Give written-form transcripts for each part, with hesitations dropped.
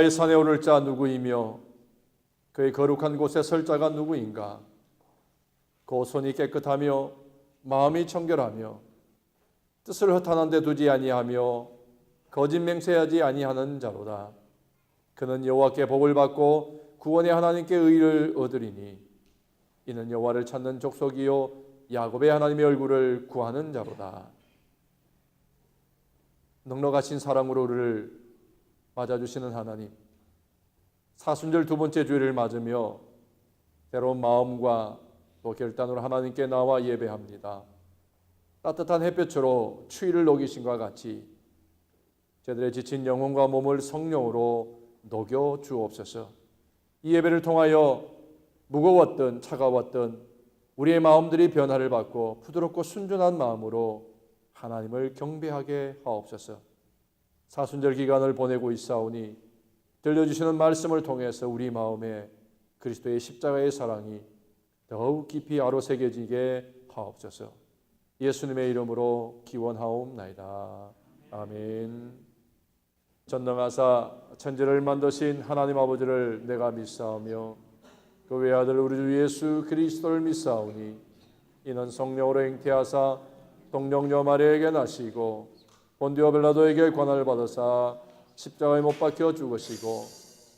여호와의 산에 오를 자 누구이며 그의 거룩한 곳에 설 자가 누구인가? 그 손이 깨끗하며 마음이 청결하며 뜻을 허탄한 데 두지 아니하며 거짓 맹세하지 아니하는 자로다. 그는 여호와께 복을 받고 구원의 하나님께 의를 얻으리니 이는 여호와를 찾는 족속이요 야곱의 하나님의 얼굴을 구하는 자로다. 넉넉하신 사랑으로 우리를 맞아주시는 하나님, 사순절 두 번째 주일을 맞으며 새로운 마음과 또 결단으로 하나님께 나와 예배합니다. 따뜻한 햇볕으로 추위를 녹이신과 같이 저들의 지친 영혼과 몸을 성령으로 녹여 주옵소서. 이 예배를 통하여 무거웠던 차가웠던 우리의 마음들이 변화를 받고 부드럽고 순전한 마음으로 하나님을 경배하게 하옵소서. 사순절 기간을 보내고 있사오니 들려주시는 말씀을 통해서 우리 마음에 그리스도의 십자가의 사랑이 더욱 깊이 아로새겨지게 하옵소서. 예수님의 이름으로 기원하옵나이다. 아멘. 전능하사 천지를 만드신 하나님 아버지를 내가 믿사오며 그 외아들 우리 주 예수 그리스도를 믿사오니 이는 성령으로 잉태하사 동정녀 마리아에게 나시고 본디오 빌라도에게 고난을 받으사 십자가에 못 박혀 죽으시고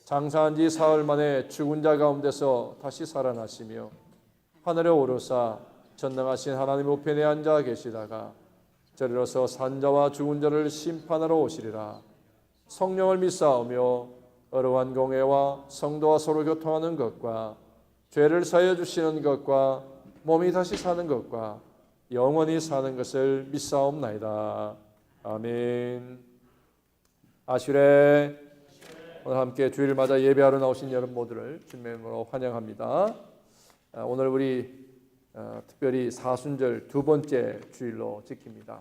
장사한 지 사흘 만에 죽은 자 가운데서 다시 살아나시며 하늘에 오르사 전능하신 하나님 우편에 앉아 계시다가 저리로서 산자와 죽은 자를 심판하러 오시리라. 성령을 믿사오며 어루한 공회와 성도와 서로 교통하는 것과 죄를 사하여 주시는 것과 몸이 다시 사는 것과 영원히 사는 것을 믿사옵나이다. 아멘. 아슈레, 오늘 함께 주일을 맞아 예배하러 나오신 여러분 모두를 주님의 이름으로 환영합니다. 오늘 우리 특별히 사순절 두 번째 주일로 지킵니다.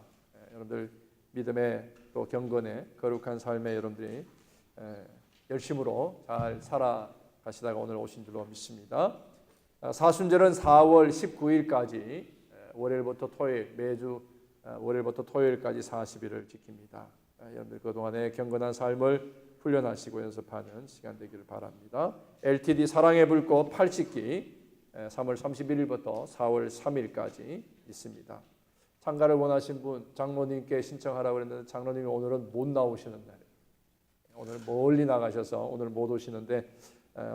여러분들 믿음의 또 경건의 거룩한 삶에 여러분들이 열심으로 잘 살아가시다가 오늘 오신 줄로 믿습니다. 사순절은 4월 19일까지 월요일부터 토요일, 매주 월요일부터 토요일까지 40일을 지킵니다. 여러분들 그동안의 경건한 삶을 훈련하시고 연습하는 시간 되기를 바랍니다. LTD 사랑의 불꽃 80기 3월 31일부터 4월 3일까지 있습니다. 참가를 원하신 분 장로님께 신청하라고 했는데 장로님이 오늘은 못 나오시는 날이에요. 오늘 멀리 나가셔서 오늘 못 오시는데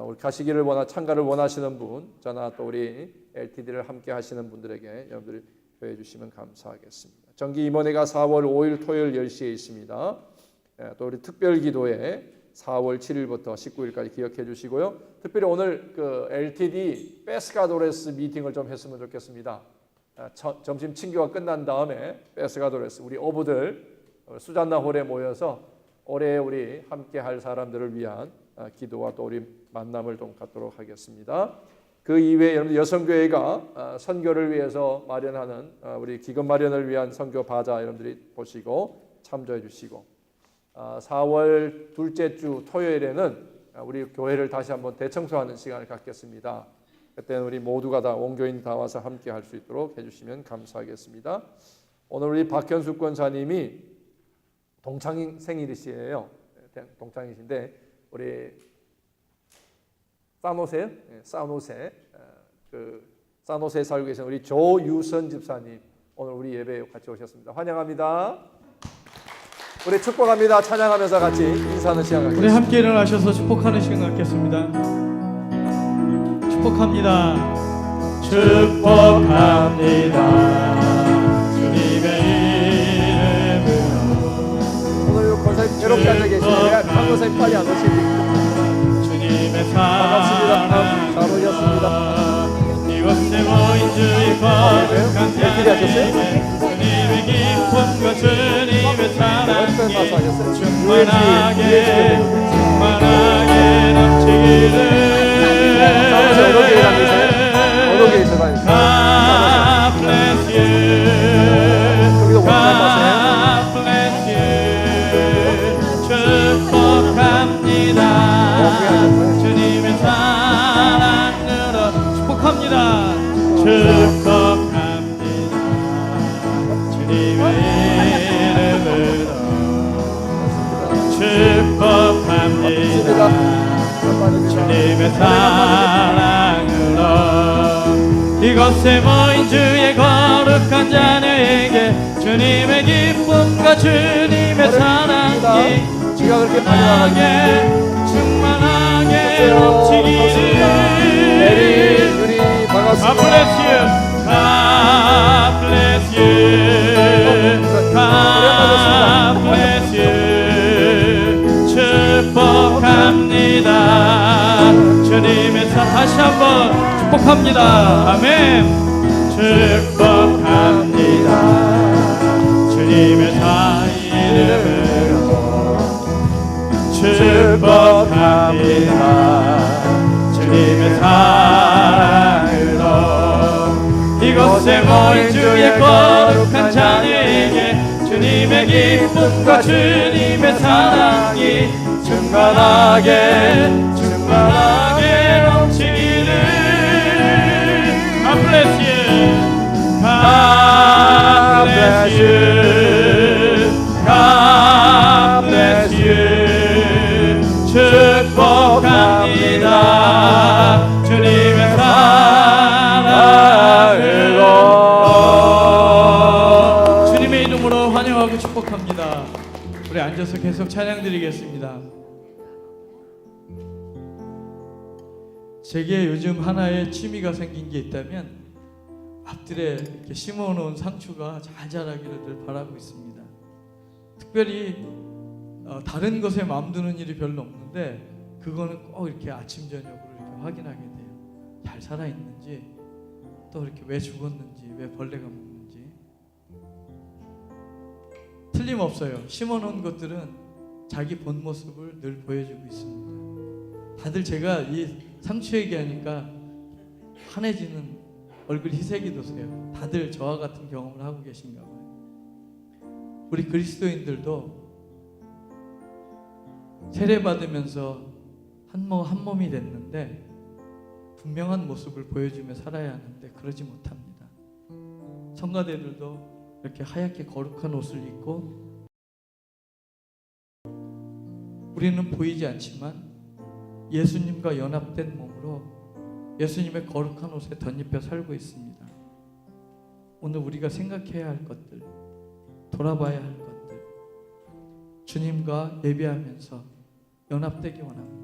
우리 가시기를 참가를 원하시는 분, 저나 또 우리 LTD를 함께 하시는 분들에게 여러분들이 표해 주시면 감사하겠습니다. 정기 임원회가 4월 5일 토요일 10시에 있습니다. 또 우리 특별기도회 4월 7일부터 19일까지 기억해 주시고요. 특별히 오늘 그 LTD 페스카도레스 미팅을 좀 했으면 좋겠습니다. 점심 친교가 끝난 다음에 페스카도레스 우리 어부들 수잔나 홀에 모여서 올해 우리 함께 할 사람들을 위한 기도와 또 우리 만남을 좀 갖도록 하겠습니다. 그 이외에 여러분 여성교회가 선교를 위해서 마련하는 우리 기금 마련을 위한 선교 바자 여러분들이 보시고 참조해 주시고 4월 둘째 주 토요일에는 우리 교회를 다시 한번 대청소하는 시간을 갖겠습니다. 그때는 우리 모두가 다 원교인 다 와서 함께 할 수 있도록 해주시면 감사하겠습니다. 오늘 우리 박현숙 권사님이 동창 생일이시에요. 동창이신데 우리 사노세에 살고 계신 우리 조유선 집사님 오늘 우리 예배에 같이 오셨습니다. 환영합니다. 우리 축복합니다. 찬양하면서 같이 인사하는 시간 갖겠습니다. 우리 함께 일어나셔서 축복하는 시간 갖겠습니다. 축복합니다. 축복합니다. 주님의 이름으로. 오늘 권사님 괴롭게 앉아 계시네요. 강권사님 빨리 안 오시니까. 주님의 반갑습니다. 잘 오셨습니다. 이곳에 모인 주의 거룩한 주님의 기쁨과 주님의 사랑이 충만하게 넘치기를. 어느 교회 다니세요? God bless you. God bless you. 축복합니다. 주님의 사랑으로 축복합니다. 축복합니다. 주님의 이름으로 축복합니다. 주님의 사랑으로 이곳에 모인 주의 거룩한 자녀에게 주님의 기쁨과 주님의 사랑이 충만하게 넘치기를. 유리 반갑습니다. God bless you. God bless you. God bless you. 축복합니다. 주님의 사 다시 한번 축복합니다. 아멘. 축복합니다. 주님의 사 이름으로 축복합니다. 주님의 사랑으로 이곳에 모인 주의 거룩한 자녀에게 주님의 기쁨과 주님의 사랑이 충만하게 넘치기를. God bless you. God bless you. God bless you. 축복합니다. 주님의 사랑으로. 주님의 이름으로 환영하고 축복합니다. 우리 앉아서 계속 찬양 드리겠습니다. 제게 요즘 하나의 취미가 생긴 게 있다면 앞들에 이렇게 심어놓은 상추가 잘 자라기를 늘 바라고 있습니다. 특별히 다른 것에 마음 두는 일이 별로 없는데 그거는 꼭 이렇게 아침 저녁으로 이렇게 확인하게 돼요. 잘 살아있는지, 또 이렇게 왜 죽었는지, 왜 벌레가 먹는지. 틀림없어요. 심어놓은 것들은 자기 본 모습을 늘 보여주고 있습니다. 다들 제가 이 상추 얘기하니까 환해지는 얼굴 희색이 돋으세요. 다들 저와 같은 경험을 하고 계신가 봐요. 우리 그리스도인들도 세례받으면서 한 몸이 됐는데 분명한 모습을 보여주며 살아야 하는데 그러지 못합니다. 성가대들도 이렇게 하얗게 거룩한 옷을 입고 우리는 보이지 않지만 예수님과 연합된 몸으로 예수님의 거룩한 옷에 덧입혀 살고 있습니다. 오늘 우리가 생각해야 할 것들, 돌아봐야 할 것들, 주님과 예배하면서 연합되기 원합니다.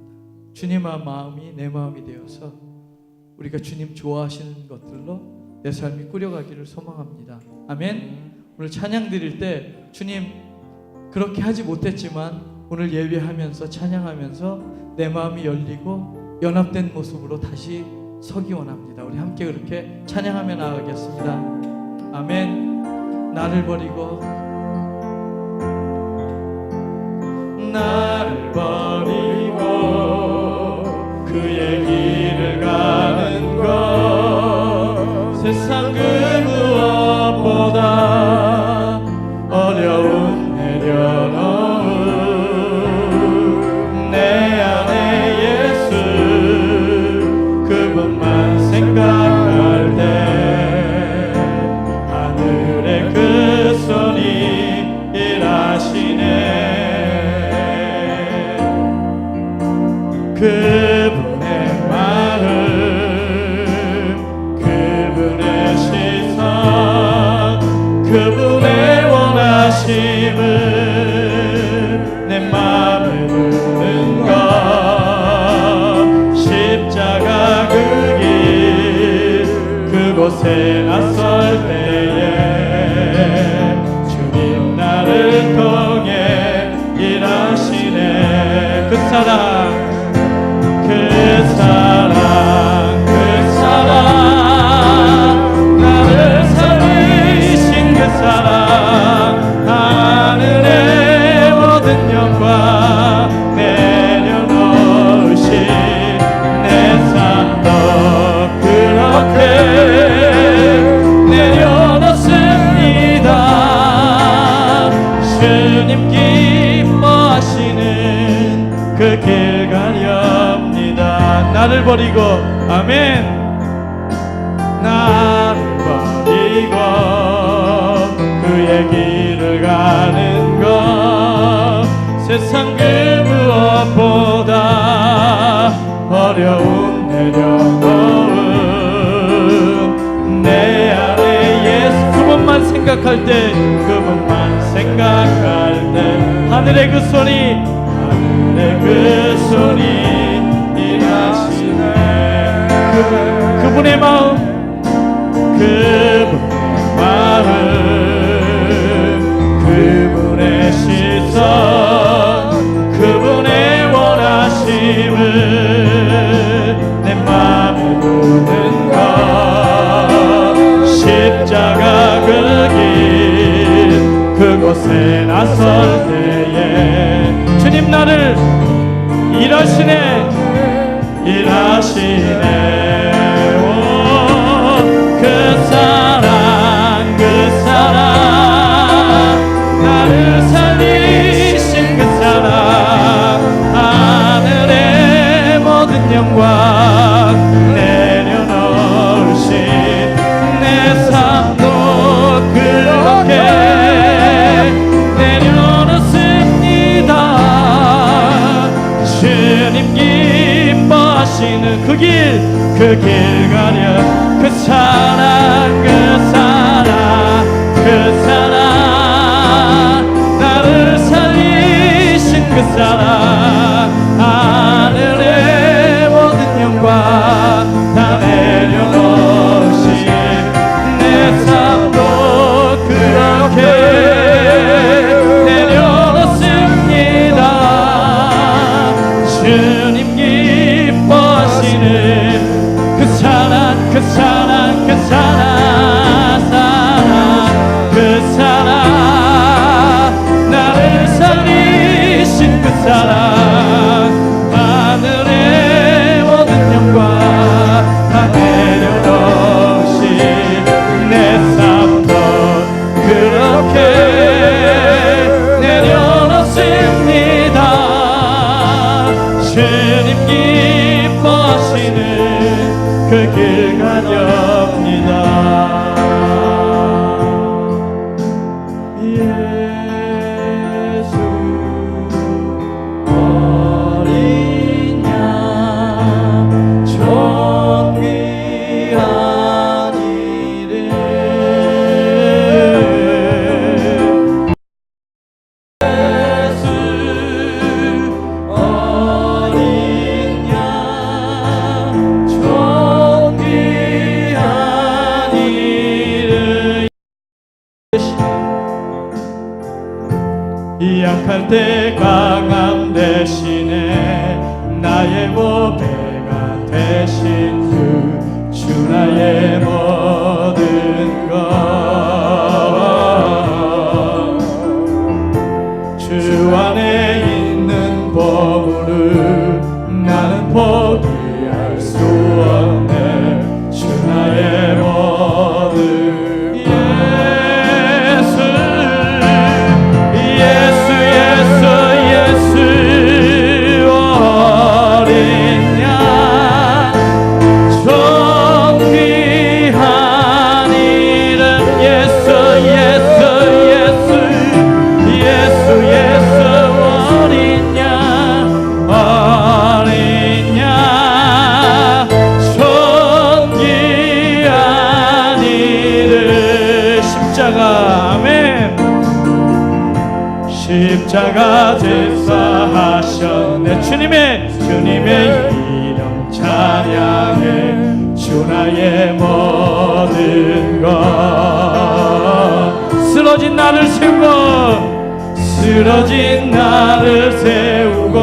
주님의 마음이 내 마음이 되어서 우리가 주님 좋아하시는 것들로 내 삶이 꾸려가기를 소망합니다. 아멘. 오늘 찬양 드릴 때 주님 그렇게 하지 못했지만 오늘 예배하면서 찬양하면서 내 마음이 열리고 연합된 모습으로 다시 서기 원합니다. 우리 함께 그렇게 찬양하며 나아가겠습니다. 아멘. 나를 버리고 그의 길을 가는 것 세상 그 무엇보다 어려운 내려놓은 내 안에 예수 그분만 생각할 때 하늘의 그 손이 일하시네. 그분의 마음 그분의 시선 그분의 원하심을 내 마음에 두는 것 십자가 그 길 그곳에 나설 때에 주님 나를 통해 일하시네. 그 사랑 나를 살리신 그 사랑 하늘의 모든 영광 내려놓으신 내 삶도 그렇게 내려놓습니다. 주님 기뻐하시는 그 길 가렵니다. 나를 버리고 아멘. 나를 버리고 그의 길을 가는 것 세상 그 무엇보다 그분만 생각할 때 하늘의 그 손이 일하시네. 그분의 마음 그분의 시선 그분의 원하심을 내 맘에 두는 것 십자가 그 길 그곳에 나설 때에 주님 나를 일하시네 오, 그 사랑 나를 살리신 그 사랑 하늘의 모든 영광 내려놓으신 내 삶도 그렇게 내려놓습니다. 주님 기뻐하시는 그 길 가려 그 사랑 나를 살리신 그 사랑 하늘의 모든 영광 다 내려놓으신 내 삶도 그렇게 내려놓습니다. 주님 기뻐하시는 그 사랑 나를 살리신 그 사랑 하늘의 모든 영광 다 내려놓으신 내 삶도 그렇게 내려놓습니다. 주님 기뻐하시는 그 길 가렵니다. 예수 어린 양 존귀한 이름 예수 어린 양 존귀한 이름 약할 때 강함 대신에 나의 보배가 되신 주 나의 모든 것 주 안에 있는 보물을 나는 포기할 수 없네. 주 나의 모든 십자가 제사하셨네. 주님의 이름 찬양해. 주 나의 모든 것 쓰러진 나를 세우고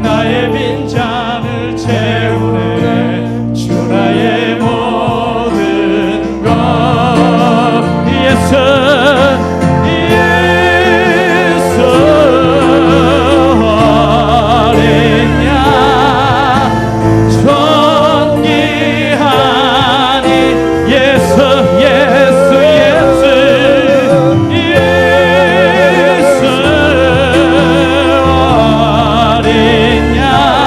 나의 빈잔을 채우네. 주 나의 모든 것 예수 어린 양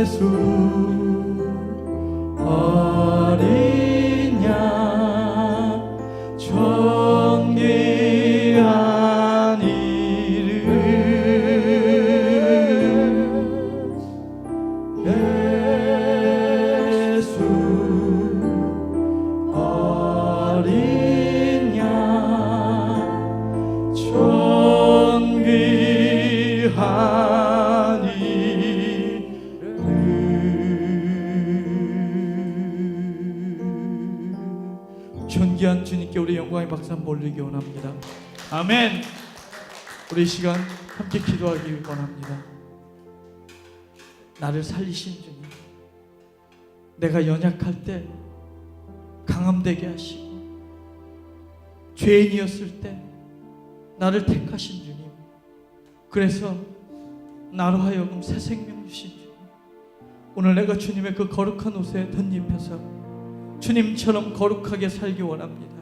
예수 어린 양 존귀한 이름 예수 어린 양 존귀한 이름 존귀한 주님께 우리 영광의 박수 한번 올리기 원합니다. 아멘. 우리 이 시간 함께 기도하기 원합니다. 나를 살리신 주님, 내가 연약할 때 강함되게 하시고 죄인이었을 때 나를 택하신 주님, 그래서 나로 하여금 새 생명 주신 주님, 오늘 내가 주님의 그 거룩한 옷에 덧입혀서 주님처럼 거룩하게 살기 원합니다.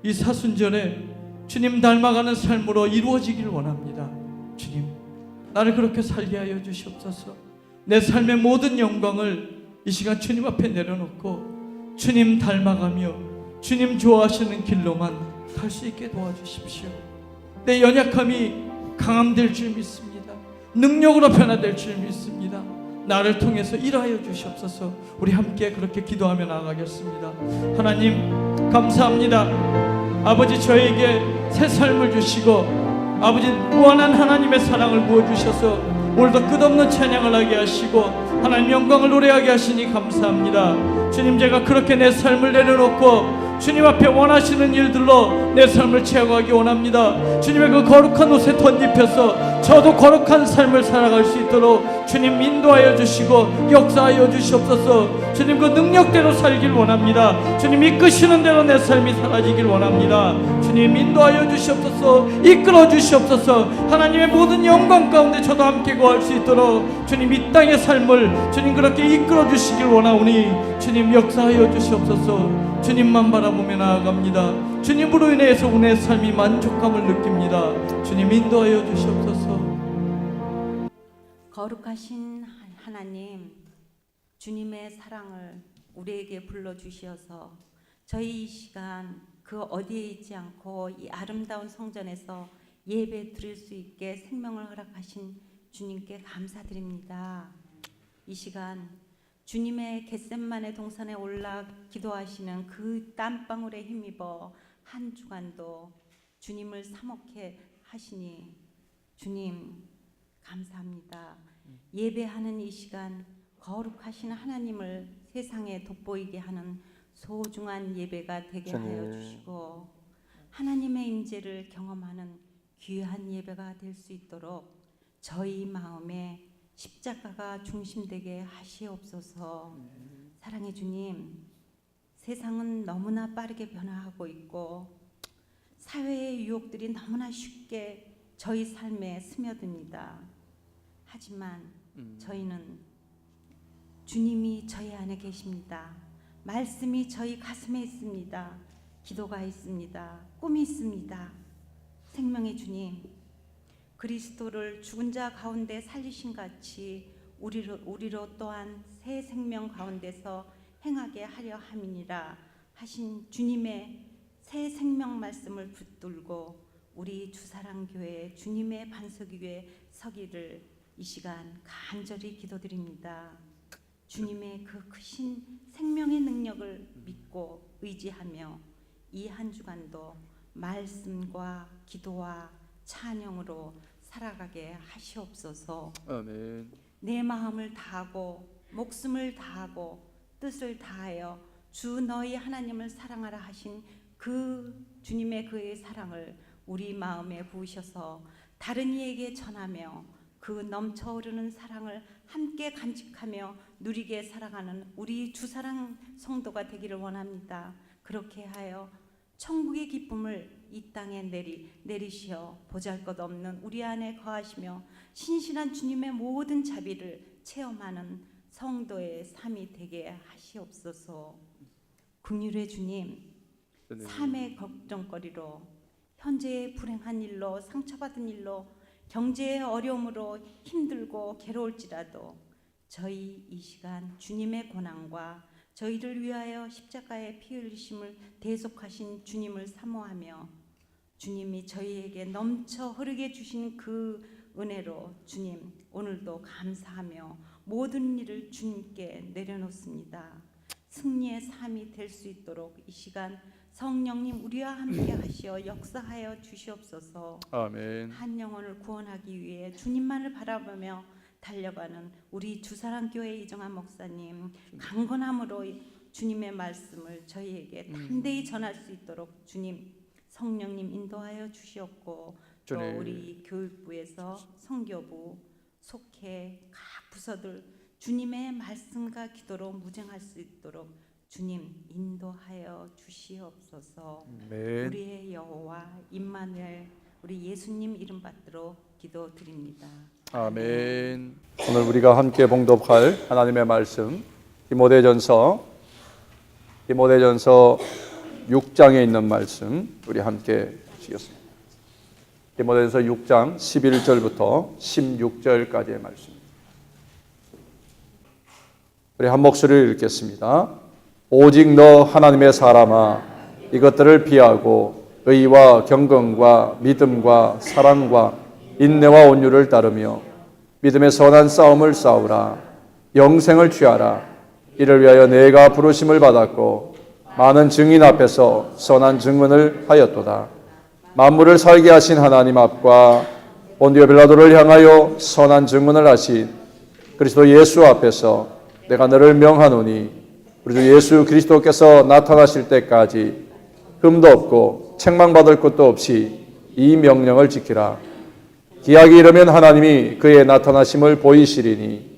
이 사순절에 주님 닮아가는 삶으로 이루어지길 원합니다. 주님, 나를 그렇게 살게 하여 주시옵소서. 내 삶의 모든 영광을 이 시간 주님 앞에 내려놓고 주님 닮아가며 주님 좋아하시는 길로만 갈 수 있게 도와주십시오. 내 연약함이 강함될 줄 믿습니다. 능력으로 변화될 줄 믿습니다. 나를 통해서 일하여 주시옵소서. 우리 함께 그렇게 기도하며 나아가겠습니다. 하나님 감사합니다. 아버지, 저에게 새 삶을 주시고 아버지 무한한 하나님의 사랑을 부어주셔서 오늘도 끝없는 찬양을 하게 하시고 하나님 영광을 노래하게 하시니 감사합니다. 주님, 제가 그렇게 내 삶을 내려놓고 주님 앞에 원하시는 일들로 내 삶을 채워가기 원합니다. 주님의 그 거룩한 옷에 덧입혀서 저도 거룩한 삶을 살아갈 수 있도록 주님 인도하여 주시고 역사하여 주시옵소서. 주님 그 능력대로 살길 원합니다. 주님 이끄시는 대로 내 삶이 사라지길 원합니다. 주님 인도하여 주시옵소서. 이끌어 주시옵소서. 하나님의 모든 영광 가운데 저도 함께 거할 수 있도록 주님 이 땅의 삶을 주님 그렇게 이끌어 주시길 원하오니 주님 역사하여 주시옵소서. 주님만 바라보며 나아갑니다. 주님으로 인해서 우리의 삶이 만족감을 느낍니다. 주님 인도하여 주시옵소서. 거룩하신 하나님, 주님의 사랑을 우리에게 불러주시어서 저희 이 시간 그 어디에 있지 않고 이 아름다운 성전에서 예배 드릴 수 있게 생명을 허락하신 주님께 감사드립니다. 이 시간 주님의 겟셋마네 동산에 올라 기도하시는 그 땀방울에 힘입어 한 주간도 주님을 사모케 하시니 주님 감사합니다. 예배하는 이 시간 거룩하신 하나님을 세상에 돋보이게 하는 소중한 예배가 되게 하여 주시고 하나님의 임재를 경험하는 귀한 예배가 될 수 있도록 저희 마음에 십자가가 중심되게 하시옵소서. 사랑의 주님, 세상은 너무나 빠르게 변화하고 있고 사회의 유혹들이 너무나 쉽게 저희 삶에 스며듭니다. 하지만 저희는 주님이 저희 안에 계십니다. 말씀이 저희 가슴에 있습니다. 기도가 있습니다. 꿈이 있습니다. 생명의 주님, 그리스도를 죽은 자 가운데 살리신 같이 우리로 또한 새 생명 가운데서 행하게 하려 함이니라 하신 주님의 새 생명 말씀을 붙들고 우리 주사랑교회 주님의 반석 위에 서기를 이 시간 간절히 기도드립니다. 주님의 그 크신 생명의 능력을 믿고 의지하며 이 한 주간도 말씀과 기도와 찬양으로 살아가게 하시옵소서. 아멘. 내 마음을 다하고 목숨을 다하고 뜻을 다하여 주 너희 하나님을 사랑하라 하신 그 주님의 그의 사랑을 우리 마음에 부으셔서 다른 이에게 전하며 그 넘쳐흐르는 사랑을 함께 간직하며 누리게 살아가는 우리 주사랑 성도가 되기를 원합니다. 그렇게 하여 천국의 기쁨을 이 땅에 내리시어 보잘것없는 우리 안에 거하시며 신실한 주님의 모든 자비를 체험하는 성도의 삶이 되게 하시옵소서. 긍휼의 주님, 삶의 걱정거리로 현재의 불행한 일로 상처받은 일로 경제의 어려움으로 힘들고 괴로울지라도 저희 이 시간 주님의 고난과 저희를 위하여 십자가에 피 흘리심을 대속하신 주님을 사모하며 주님이 저희에게 넘쳐 흐르게 주신 그 은혜로 주님 오늘도 감사하며 모든 일을 주님께 내려놓습니다. 승리의 삶이 될 수 있도록 이 시간 성령님 우리와 함께 하시어 역사하여 주시옵소서. 아멘. 한 영혼을 구원하기 위해 주님만을 바라보며 달려가는 우리 주사랑교회 이정환 목사님 강건함으로 주님의 말씀을 저희에게 담대히 전할 수 있도록 주님 성령님 인도하여 주시옵고 또 주님. 우리 교육부에서 선교부 속해 각 부서들 주님의 말씀과 기도로 무장할 수 있도록 주님 인도하여 주시옵소서. 아멘. 우리의 여호와 임마누엘 우리 예수님 이름 받들어 기도드립니다. 아멘. 오늘 우리가 함께 봉독할 하나님의 말씀 디모데전서 6장에 있는 말씀 우리 함께 보시겠습니다. 디모데전서 6장 11절부터 16절까지의 말씀입니다. 우리 한 목소리를 읽겠습니다. 오직 너 하나님의 사람아 이것들을 피하고 의와 경건과 믿음과 사랑과 인내와 온유를 따르며 믿음의 선한 싸움을 싸우라. 영생을 취하라. 이를 위하여 내가 부르심을 받았고 많은 증인 앞에서 선한 증언을 하였도다. 만물을 살게 하신 하나님 앞과 본디오 빌라도를 향하여 선한 증언을 하신 그리스도 예수 앞에서 내가 너를 명하노니 우리 주 예수 그리스도께서 나타나실 때까지 흠도 없고 책망받을 것도 없이 이 명령을 지키라. 기약이 이르면 하나님이 그의 나타나심을 보이시리니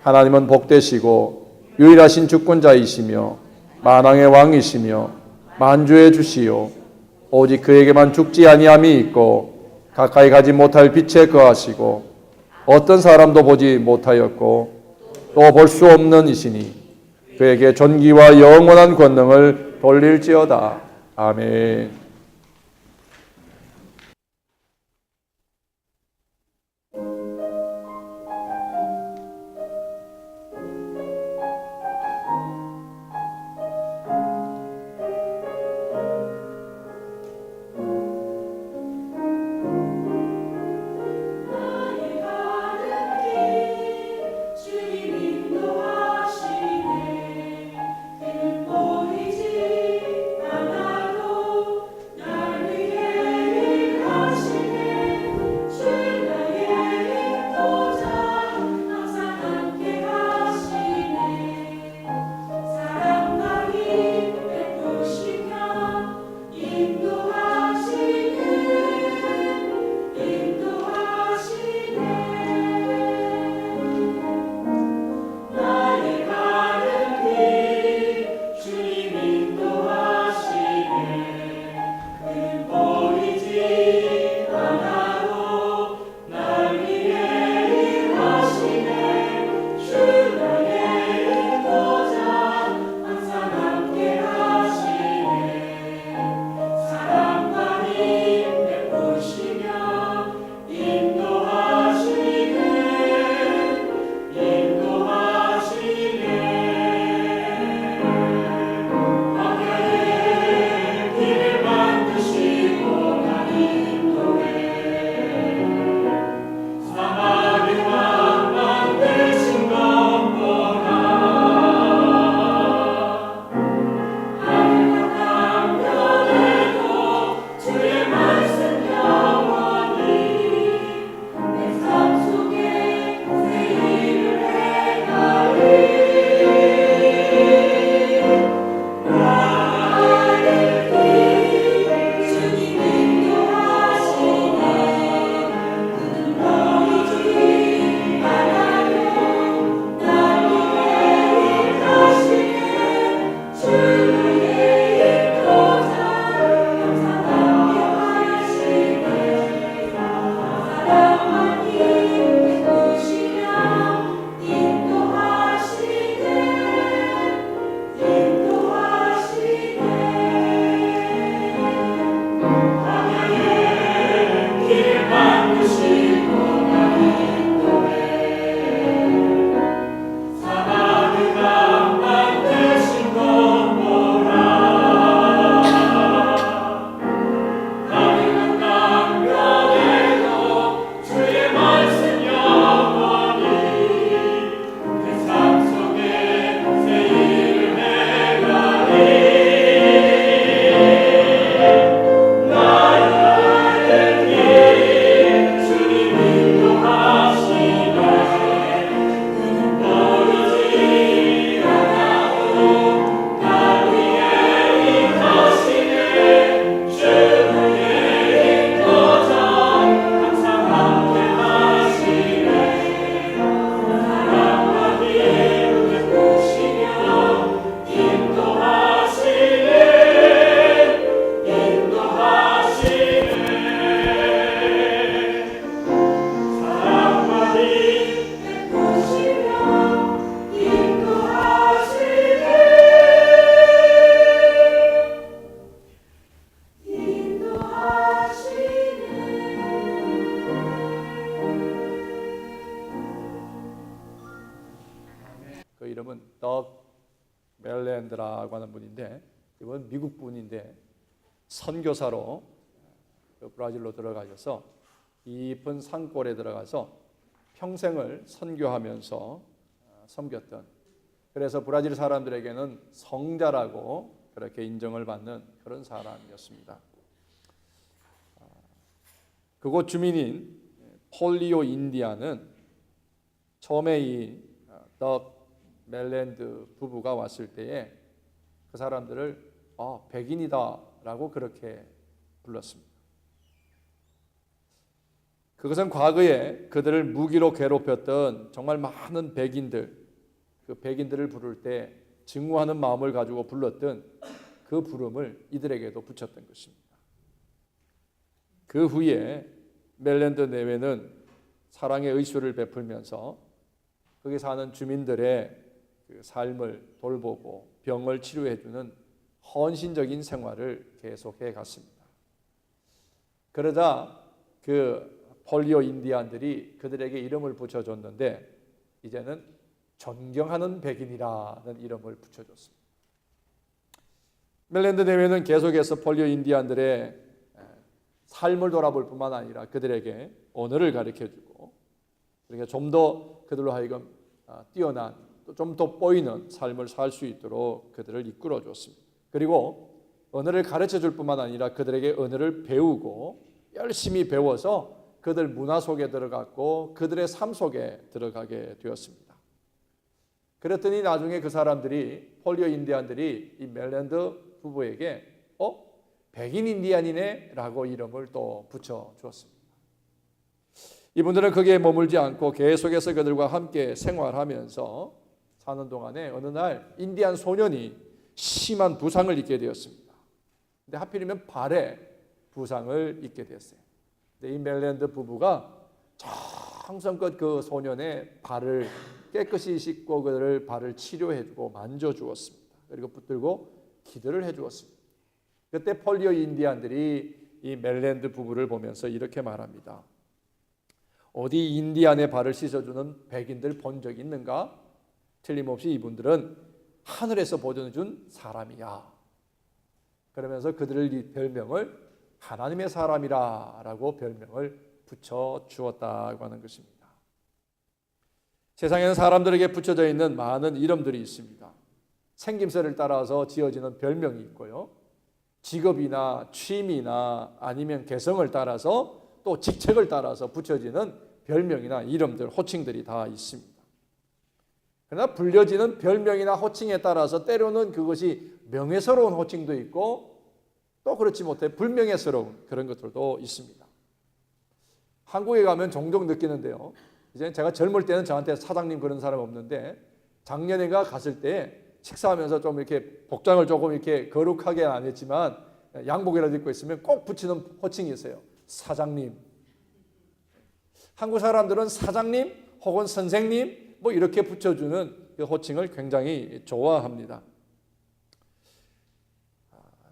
하나님은 복되시고 유일하신 주권자이시며 만왕의 왕이시며 만주의 주시요 오직 그에게만 죽지 아니함이 있고 가까이 가지 못할 빛에 거하시고 어떤 사람도 보지 못하였고 또 볼 수 없는 이시니 그에게 존귀와 영원한 권능을 돌릴지어다. 아멘. 그 이름은 덕 멜랜드라고 하는 분인데, 이분 미국 분인데 선교사로 그 브라질로 들어가셔서 깊은 산골에 들어가서 평생을 선교하면서 섬겼던, 그래서 브라질 사람들에게는 성자라고 그렇게 인정을 받는 그런 사람이었습니다. 그곳 주민인 폴리오 인디아는 처음에 이 덕 멜랜드 부부가 왔을 때에 그 사람들을 백인이다라고 그렇게 불렀습니다. 그것은 과거에 그들을 무기로 괴롭혔던 정말 많은 백인들, 그 백인들을 부를 때 증오하는 마음을 가지고 불렀던 그 부름을 이들에게도 붙였던 것입니다. 그 후에 멜랜드 내외는 사랑의 의술을 베풀면서 거기 사는 주민들의 그 삶을 돌보고 병을 치료해주는 헌신적인 생활을 계속해 갔습니다. 그러자 그 폴리오 인디안들이 그들에게 이름을 붙여줬는데, 이제는 존경하는 백인이라는 이름을 붙여줬습니다. 멜랜드 내외는 계속해서 폴리오 인디안들의 삶을 돌아볼 뿐만 아니라 그들에게 언어를 가르쳐주고, 그러니까 좀 더 그들로 하여금 뛰어난, 좀 더 보이는 삶을 살 수 있도록 그들을 이끌어 줬습니다. 그리고 언어를 가르쳐줄 뿐만 아니라 그들에게 언어를 배우고 열심히 배워서 그들 문화 속에 들어갔고 그들의 삶 속에 들어가게 되었습니다. 그랬더니 나중에 그 사람들이, 폴리오 인디안들이 이 멜랜드 부부에게 백인 인디안이네 라고 이름을 또 붙여주었습니다. 이분들은 거기에 머물지 않고 계속해서 그들과 함께 생활하면서 사는 동안에 어느 날 인디안 소년이 심한 부상을 입게 되었습니다. 근데 하필이면 발에 부상을 입게 됐어요. 이 멜랜드 부부가 정성껏 그 소년의 발을 깨끗이 씻고 그를 발을 치료해주고 만져주었습니다. 그리고 붙들고 기도를 해주었습니다. 그때 폴리오 인디안들이 이 멜랜드 부부를 보면서 이렇게 말합니다. 어디 인디안의 발을 씻어주는 백인들 본 적 있는가? 틀림없이 이분들은 하늘에서 보내준 사람이야. 그러면서 그들을 별명을 하나님의 사람이라고 별명을 붙여주었다고 하는 것입니다. 세상에는 사람들에게 붙여져 있는 많은 이름들이 있습니다. 생김새를 따라서 지어지는 별명이 있고요. 직업이나 취미나 아니면 개성을 따라서 또 직책을 따라서 붙여지는 별명이나 이름들, 호칭들이 다 있습니다. 그러나 불려지는 별명이나 호칭에 따라서 때로는 그것이 명예스러운 호칭도 있고 또 그렇지 못해 불명예스러운 그런 것들도 있습니다. 한국에 가면 종종 느끼는데요. 이제 제가 젊을 때는 저한테 사장님 그런 사람 없는데 작년에가 갔을 때 식사하면서 좀 이렇게 복장을 조금 이렇게 거룩하게 안 했지만 양복이라도 입고 있으면 꼭 붙이는 호칭이 있어요. 사장님. 한국 사람들은 사장님 혹은 선생님 뭐 이렇게 붙여주는 그 호칭을 굉장히 좋아합니다.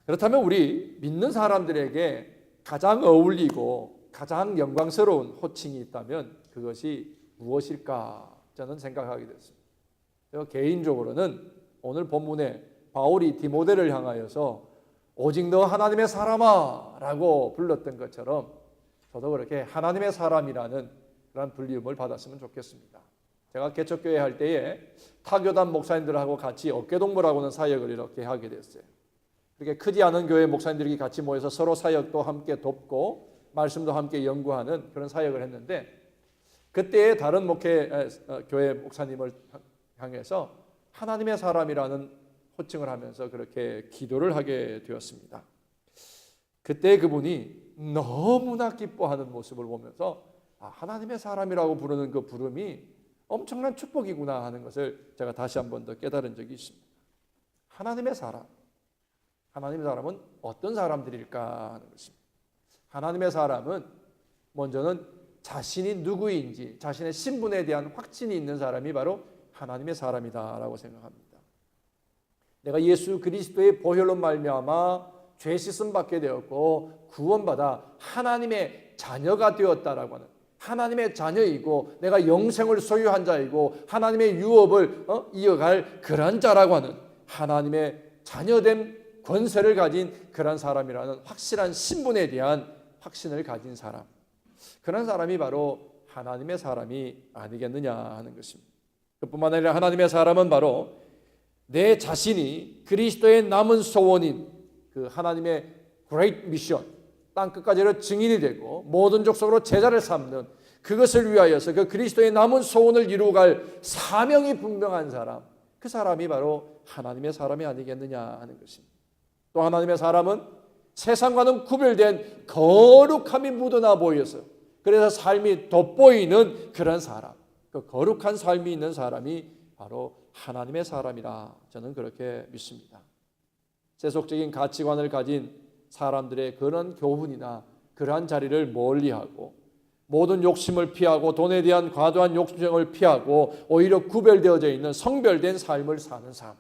그렇다면 우리 믿는 사람들에게 가장 어울리고 가장 영광스러운 호칭이 있다면 그것이 무엇일까 저는 생각하게 됐습니다. 제가 개인적으로는 오늘 본문에 바울이 디모데를 향하여서 오직 너 하나님의 사람아 라고 불렀던 것처럼 저도 그렇게 하나님의 사람이라는 그런 불리움을 받았으면 좋겠습니다. 제가 개척교회 할 때에 타교단 목사님들하고 같이 어깨동무라고는 사역을 이렇게 하게 됐어요. 그렇게 크지 않은 교회 목사님들이 같이 모여서 서로 사역도 함께 돕고 말씀도 함께 연구하는 그런 사역을 했는데 그때의 다른 교회 목사님을 향해서 하나님의 사람이라는 호칭을 하면서 그렇게 기도를 하게 되었습니다. 그때 그분이 너무나 기뻐하는 모습을 보면서 하나님의 사람이라고 부르는 그 부름이 엄청난 축복이구나 하는 것을 제가 다시 한 번 더 깨달은 적이 있습니다. 하나님의 사람. 하나님의 사람은 어떤 사람들일까 하는 것입니다. 하나님의 사람은 먼저는 자신이 누구인지 자신의 신분에 대한 확신이 있는 사람이 바로 하나님의 사람이다라고 생각합니다. 내가 예수 그리스도의 보혈로 말미암아 죄 씻음 받게 되었고 구원받아 하나님의 자녀가 되었다라고 하는 하나님의 자녀이고 내가 영생을 소유한 자이고 하나님의 유업을 이어갈 그런 자라고 하는 하나님의 자녀된 권세를 가진 그런 사람이라는 확실한 신분에 대한 확신을 가진 사람, 그런 사람이 바로 하나님의 사람이 아니겠느냐 하는 것입니다. 그뿐만 아니라 하나님의 사람은 바로 내 자신이 그리스도의 남은 소원인 그 하나님의 great mission, 땅 끝까지로 증인이 되고 모든 족속으로 제자를 삼는 그것을 위하여서 그 그리스도의 남은 소원을 이루어갈 사명이 분명한 사람, 그 사람이 바로 하나님의 사람이 아니겠느냐 하는 것입니다. 또 하나님의 사람은 세상과는 구별된 거룩함이 묻어나 보여서 그래서 삶이 돋보이는 그런 사람, 그 거룩한 삶이 있는 사람이 바로 하나님의 사람이라 저는 그렇게 믿습니다. 세속적인 가치관을 가진 사람들의 그런 교훈이나 그러한 자리를 멀리하고 모든 욕심을 피하고 돈에 대한 과도한 욕심을 피하고 오히려 구별되어져 있는 성별된 삶을 사는 삶,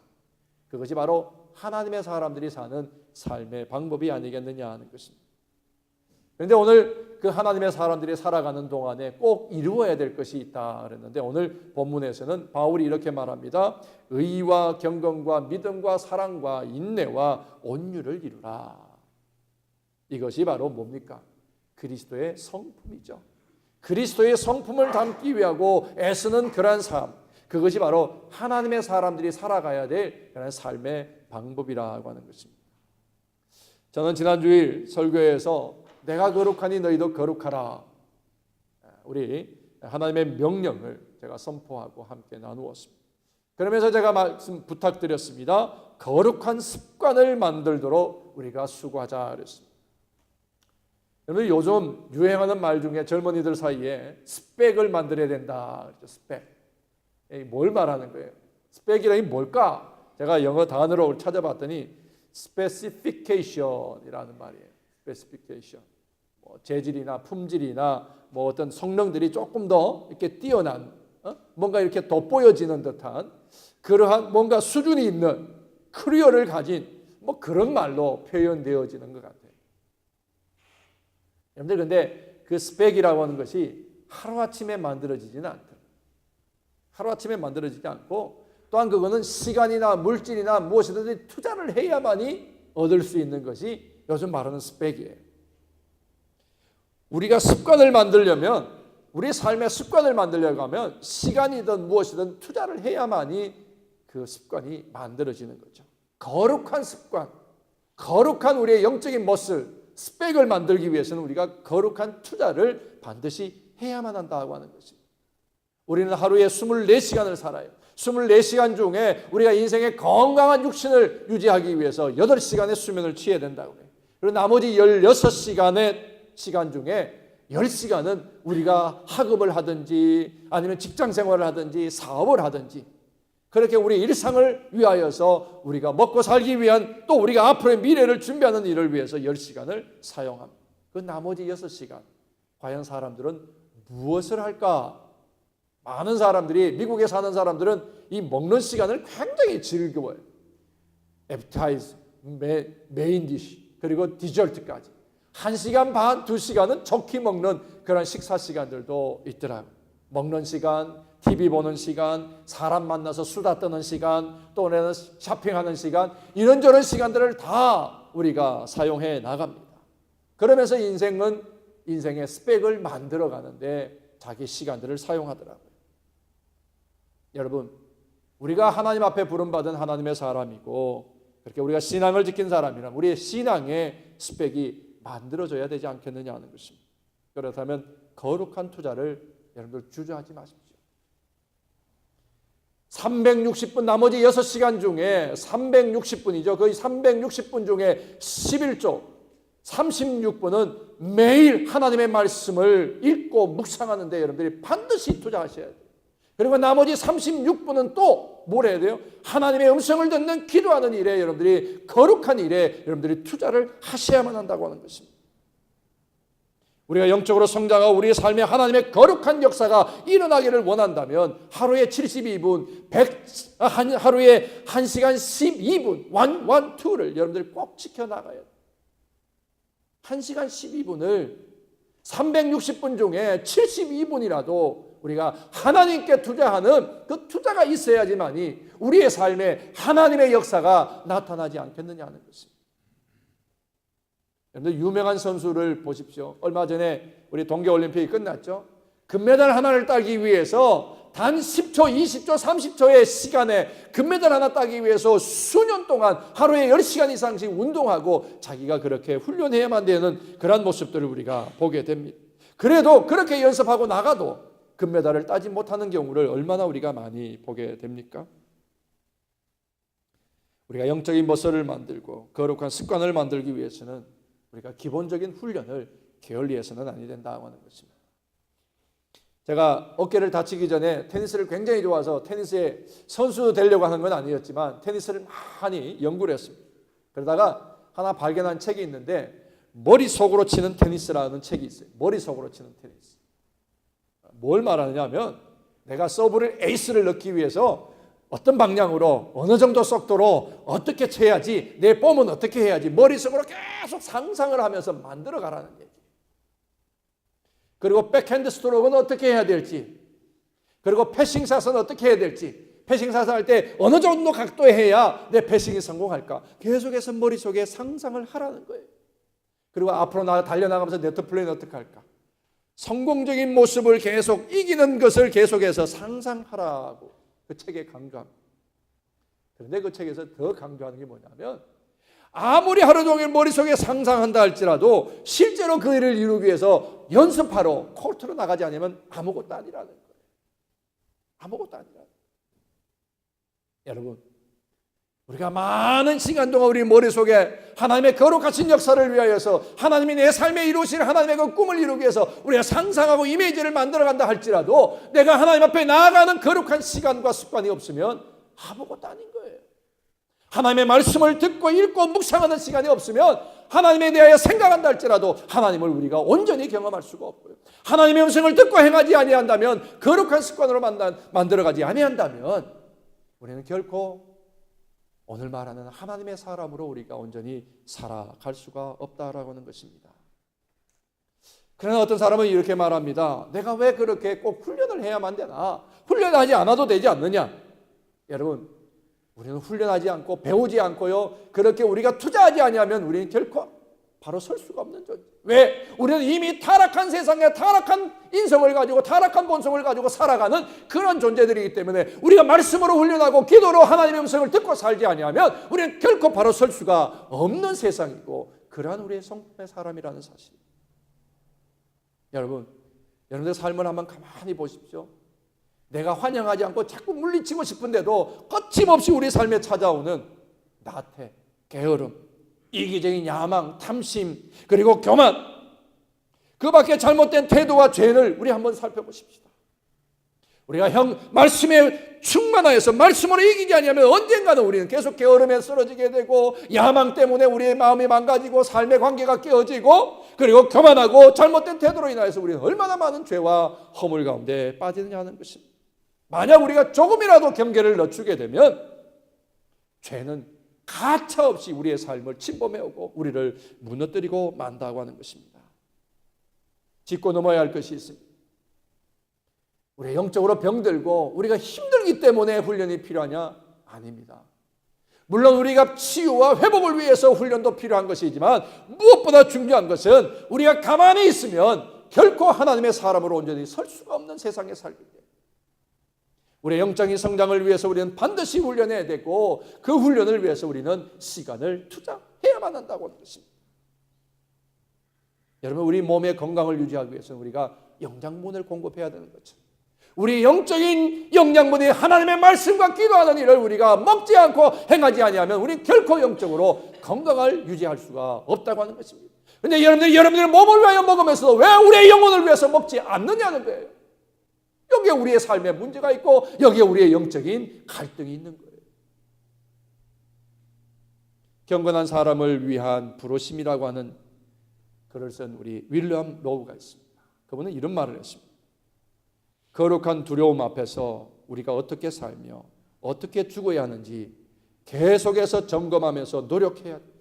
그것이 바로 하나님의 사람들이 사는 삶의 방법이 아니겠느냐 하는 것입니다. 그런데 오늘 그 하나님의 사람들이 살아가는 동안에 꼭 이루어야 될 것이 있다 그랬는데 오늘 본문에서는 바울이 이렇게 말합니다. 의와 경건과 믿음과 사랑과 인내와 온유를 이루라. 이것이 바로 뭡니까? 그리스도의 성품이죠. 그리스도의 성품을 담기 위하고 애쓰는 그러한 삶, 그것이 바로 하나님의 사람들이 살아가야 될 그런 삶의 방법이라고 하는 것입니다. 저는 지난 주일 설교에서 내가 거룩하니 너희도 거룩하라, 우리 하나님의 명령을 제가 선포하고 함께 나누었습니다. 그러면서 제가 말씀 부탁드렸습니다. 거룩한 습관을 만들도록 우리가 수고하자 그랬습니다. 여러분, 요즘 유행하는 말 중에 젊은이들 사이에 스펙을 만들어야 된다 그랬죠. 스펙. 뭘 말하는 거예요? 스펙이라는 게 뭘까? 제가 영어 단어로 찾아봤더니 specification이라는 말이에요. specification. 재질이나 품질이나 어떤 성능들이 조금 더 이렇게 뛰어난, 뭔가 이렇게 돋보여지는 듯한 그러한 뭔가 수준이 있는 커리어를 가진 그런 말로 표현되어지는 것 같아요. 여러분들, 근데 그 스펙이라고 하는 것이 하루아침에 만들어지지는 않더라고요. 하루아침에 만들어지지 않고 또한 그거는 시간이나 물질이나 무엇이든지 투자를 해야만이 얻을 수 있는 것이 요즘 말하는 스펙이에요. 우리가 습관을 만들려면, 우리 삶의 습관을 만들려고 하면 시간이든 무엇이든 투자를 해야만이 그 습관이 만들어지는 거죠. 거룩한 습관, 거룩한 우리의 영적인 머슬, 스펙을 만들기 위해서는 우리가 거룩한 투자를 반드시 해야만 한다고 하는 것입니다. 우리는 하루에 24시간을 살아요. 24시간 중에 우리가 인생의 건강한 육신을 유지하기 위해서 8시간의 수면을 취해야 된다고 해요. 그리고 나머지 16시간의 시간 중에 10시간은 우리가 학업을 하든지 아니면 직장 생활을 하든지 사업을 하든지 그렇게 우리 일상을 위하여서 우리가 먹고 살기 위한 또 우리가 앞으로의 미래를 준비하는 일을 위해서 10시간을 사용합니다. 그 나머지 6시간 과연 사람들은 무엇을 할까? 많은 사람들이, 미국에 사는 사람들은 이 먹는 시간을 굉장히 즐거워요. 애프타이즈, 메인 디시, 그리고 디저트까지 1시간 반, 2시간은 좋게 먹는 그런 식사 시간들도 있더라고요. 먹는 시간, TV 보는 시간, 사람 만나서 수다 떠는 시간, 또 오늘은 쇼핑하는 시간, 이런저런 시간들을 다 우리가 사용해 나갑니다. 그러면서 인생의 스펙을 만들어 가는데 자기 시간들을 사용하더라고요. 여러분, 우리가 하나님 앞에 부름받은 하나님의 사람이고 그렇게 우리가 신앙을 지킨 사람이라면 우리의 신앙의 스펙이 만들어져야 되지 않겠느냐 하는 것입니다. 그렇다면 거룩한 투자를 여러분들 주저하지 마십시오. 360분, 나머지 6시간 중에 360분이죠. 거의 360분 중에 11조 36분은 매일 하나님의 말씀을 읽고 묵상하는데 여러분들이 반드시 투자하셔야 돼요. 그리고 나머지 36분은 또 뭘 해야 돼요? 하나님의 음성을 듣는 기도하는 일에 여러분들이, 거룩한 일에 여러분들이 투자를 하셔야만 한다고 하는 것입니다. 우리가 영적으로 성장하고 우리의 삶에 하나님의 거룩한 역사가 일어나기를 원한다면 하루에 72분, 하루에 1시간 12분, 2를 여러분들이 꼭 지켜나가야 돼요. 1시간 12분을 360분 중에 72분이라도 우리가 하나님께 투자하는 그 투자가 있어야지만이 우리의 삶에 하나님의 역사가 나타나지 않겠느냐는 것입니다. 여러분들 유명한 선수를 보십시오. 얼마 전에 우리 동계올림픽이 끝났죠. 금메달 하나를 따기 위해서 단 10초, 20초, 30초의 시간에 금메달 하나 따기 위해서 수년 동안 하루에 10시간 이상씩 운동하고 자기가 그렇게 훈련해야만 되는 그런 모습들을 우리가 보게 됩니다. 그래도 그렇게 연습하고 나가도 금메달을 따지 못하는 경우를 얼마나 우리가 많이 보게 됩니까? 우리가 영적인 머슬을 만들고 거룩한 습관을 만들기 위해서는 우리가 기본적인 훈련을 게을리해서는 아니 된다고 하는 것입니다. 제가 어깨를 다치기 전에 테니스를 굉장히 좋아서 테니스의 선수 되려고 하는 건 아니었지만 테니스를 많이 연구를 했습니다. 그러다가 하나 발견한 책이 있는데 머릿속으로 치는 테니스라는 책이 있어요. 머릿속으로 치는 테니스. 뭘 말하느냐면 내가 서브를 에이스를 넣기 위해서 어떤 방향으로 어느 정도 속도로 어떻게 쳐야지 내 폼은 어떻게 해야지 머릿속으로 계속 상상을 하면서 만들어 가라는 얘기예요. 그리고 백핸드 스트로크는 어떻게 해야 될지, 그리고 패싱샷은 어떻게 해야 될지, 패싱샷을 할 때 어느 정도 각도에 해야 내 패싱이 성공할까 계속해서 머릿속에 상상을 하라는 거예요. 그리고 앞으로 달려나가면서 네트 플레이는 어떻게 할까, 성공적인 모습을 계속 이기는 것을 계속해서 상상하라고 그 책에 강조합니다. 그런데 그 책에서 더 강조하는 게 뭐냐면 아무리 하루 종일 머릿속에 상상한다 할지라도 실제로 그 일을 이루기 위해서 연습하러 코트로 나가지 않으면 아무것도 아니라는 거예요. 아무것도 아니라는 거예요. 여러분, 우리가 많은 시간 동안 우리 머릿속에 하나님의 거룩하신 역사를 위하여서 하나님이 내 삶에 이루실 하나님의 그 꿈을 이루기 위해서 우리가 상상하고 이미지를 만들어간다 할지라도 내가 하나님 앞에 나아가는 거룩한 시간과 습관이 없으면 아무것도 아닌 거예요. 하나님의 말씀을 듣고 읽고 묵상하는 시간이 없으면 하나님에 대하여 생각한다 할지라도 하나님을 우리가 온전히 경험할 수가 없고요. 하나님의 음성을 듣고 행하지 아니한다면, 거룩한 습관으로 만들어가지 아니한다면 우리는 결코 오늘 말하는 하나님의 사람으로 우리가 온전히 살아갈 수가 없다라고 하는 것입니다. 그러나 어떤 사람은 이렇게 말합니다. 내가 왜 그렇게 꼭 훈련을 해야만 되나? 훈련하지 않아도 되지 않느냐? 여러분, 우리는 훈련하지 않고 배우지 않고요, 그렇게 우리가 투자하지 아니하면 우리는 결코 바로 설 수가 없는 존재. 왜? 우리는 이미 타락한 세상에 타락한 인성을 가지고 타락한 본성을 가지고 살아가는 그런 존재들이기 때문에 우리가 말씀으로 훈련하고 기도로 하나님의 음성을 듣고 살지 아니하면 우리는 결코 바로 설 수가 없는 세상이고 그러한 우리의 성품의 사람이라는 사실. 여러분들 삶을 한번 가만히 보십시오. 내가 환영하지 않고 자꾸 물리치고 싶은데도 거침없이 우리 삶에 찾아오는 나태, 게으름, 이기적인 야망, 탐심, 그리고 교만, 그 밖에 잘못된 태도와 죄를 우리 한번 살펴보십시다. 우리가 말씀에 충만하여서 말씀으로 이기지 아니하면 언젠가는 우리는 계속 게으름에 쓰러지게 되고 야망 때문에 우리의 마음이 망가지고 삶의 관계가 깨어지고 그리고 교만하고 잘못된 태도로 인하여서 우리는 얼마나 많은 죄와 허물 가운데 빠지느냐 하는 것입니다. 만약 우리가 조금이라도 경계를 늦추게 되면 죄는 가차없이 우리의 삶을 침범해오고 우리를 무너뜨리고 만다고 하는 것입니다. 짚고 넘어야 할 것이 있습니다. 우리 영적으로 병들고 우리가 힘들기 때문에 훈련이 필요하냐? 아닙니다. 물론 우리가 치유와 회복을 위해서 훈련도 필요한 것이지만 무엇보다 중요한 것은 우리가 가만히 있으면 결코 하나님의 사람으로 온전히 설 수가 없는 세상에 살기 때문에 우리의 영적인 성장을 위해서 우리는 반드시 훈련해야 되고 그 훈련을 위해서 우리는 시간을 투자해야만 한다고 하는 것입니다. 여러분, 우리 몸의 건강을 유지하기 위해서는 우리가 영양분을 공급해야 되는 거죠. 우리 영적인 영양분이 하나님의 말씀과 기도하는 일을 우리가 먹지 않고 행하지 아니하면 우리는 결코 영적으로 건강을 유지할 수가 없다고 하는 것입니다. 그런데 여러분들의 몸을 위하여 먹으면서도 왜 우리의 영혼을 위해서 먹지 않느냐는 거예요. 여기에 우리의 삶에 문제가 있고 여기에 우리의 영적인 갈등이 있는 거예요. 경건한 사람을 위한 부르심이라고 하는 글을 쓴 우리 윌리엄 로우가 있습니다. 그분은 이런 말을 했습니다. 거룩한 두려움 앞에서 우리가 어떻게 살며 어떻게 죽어야 하는지 계속해서 점검하면서 노력해야 합니다.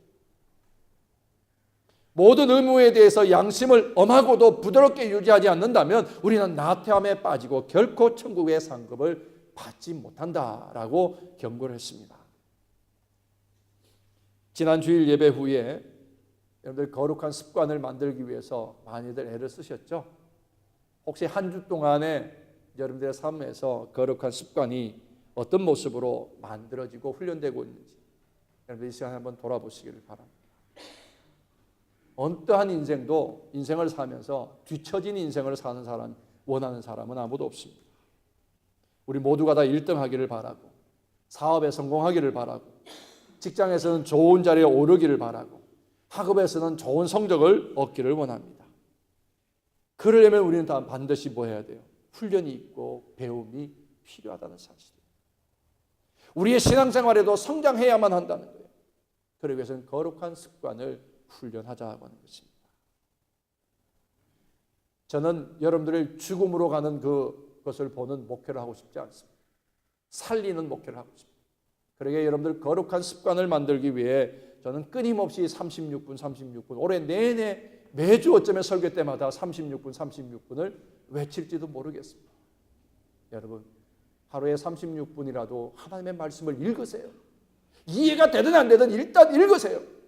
모든 의무에 대해서 양심을 엄하고도 부드럽게 유지하지 않는다면 우리는 나태함에 빠지고 결코 천국의 상급을 받지 못한다라고 경고를 했습니다. 지난 주일 예배 후에 여러분들 거룩한 습관을 만들기 위해서 많이들 애를 쓰셨죠? 혹시 한 주 동안에 여러분들의 삶에서 거룩한 습관이 어떤 모습으로 만들어지고 훈련되고 있는지 여러분들 이 시간에 한번 돌아보시기를 바랍니다. 어떠한 인생도 인생을 살면서 뒤처진 인생을 사는 사람, 원하는 사람은 아무도 없습니다. 우리 모두가 다 1등하기를 바라고, 사업에 성공하기를 바라고, 직장에서는 좋은 자리에 오르기를 바라고, 학업에서는 좋은 성적을 얻기를 원합니다. 그러려면 우리는 다 반드시 뭐 해야 돼요? 훈련이 있고 배움이 필요하다는 사실이에요. 우리의 신앙생활에도 성장해야만 한다는 거예요. 그러기 위해서는 거룩한 습관을 훈련하자고 하는 것입니다. 저는 여러분들의 죽음으로 가는 그것을 보는 목회를 하고 싶지 않습니다. 살리는 목회를 하고 싶습니다. 그러기에 여러분들 거룩한 습관을 만들기 위해 저는 끊임없이 36분 올해 내내 매주 어쩌면 설교 때마다 36분을 외칠지도 모르겠습니다. 여러분 하루에 36분이라도 하나님의 말씀을 읽으세요. 이해가 되든 안 되든 일단 읽으세요.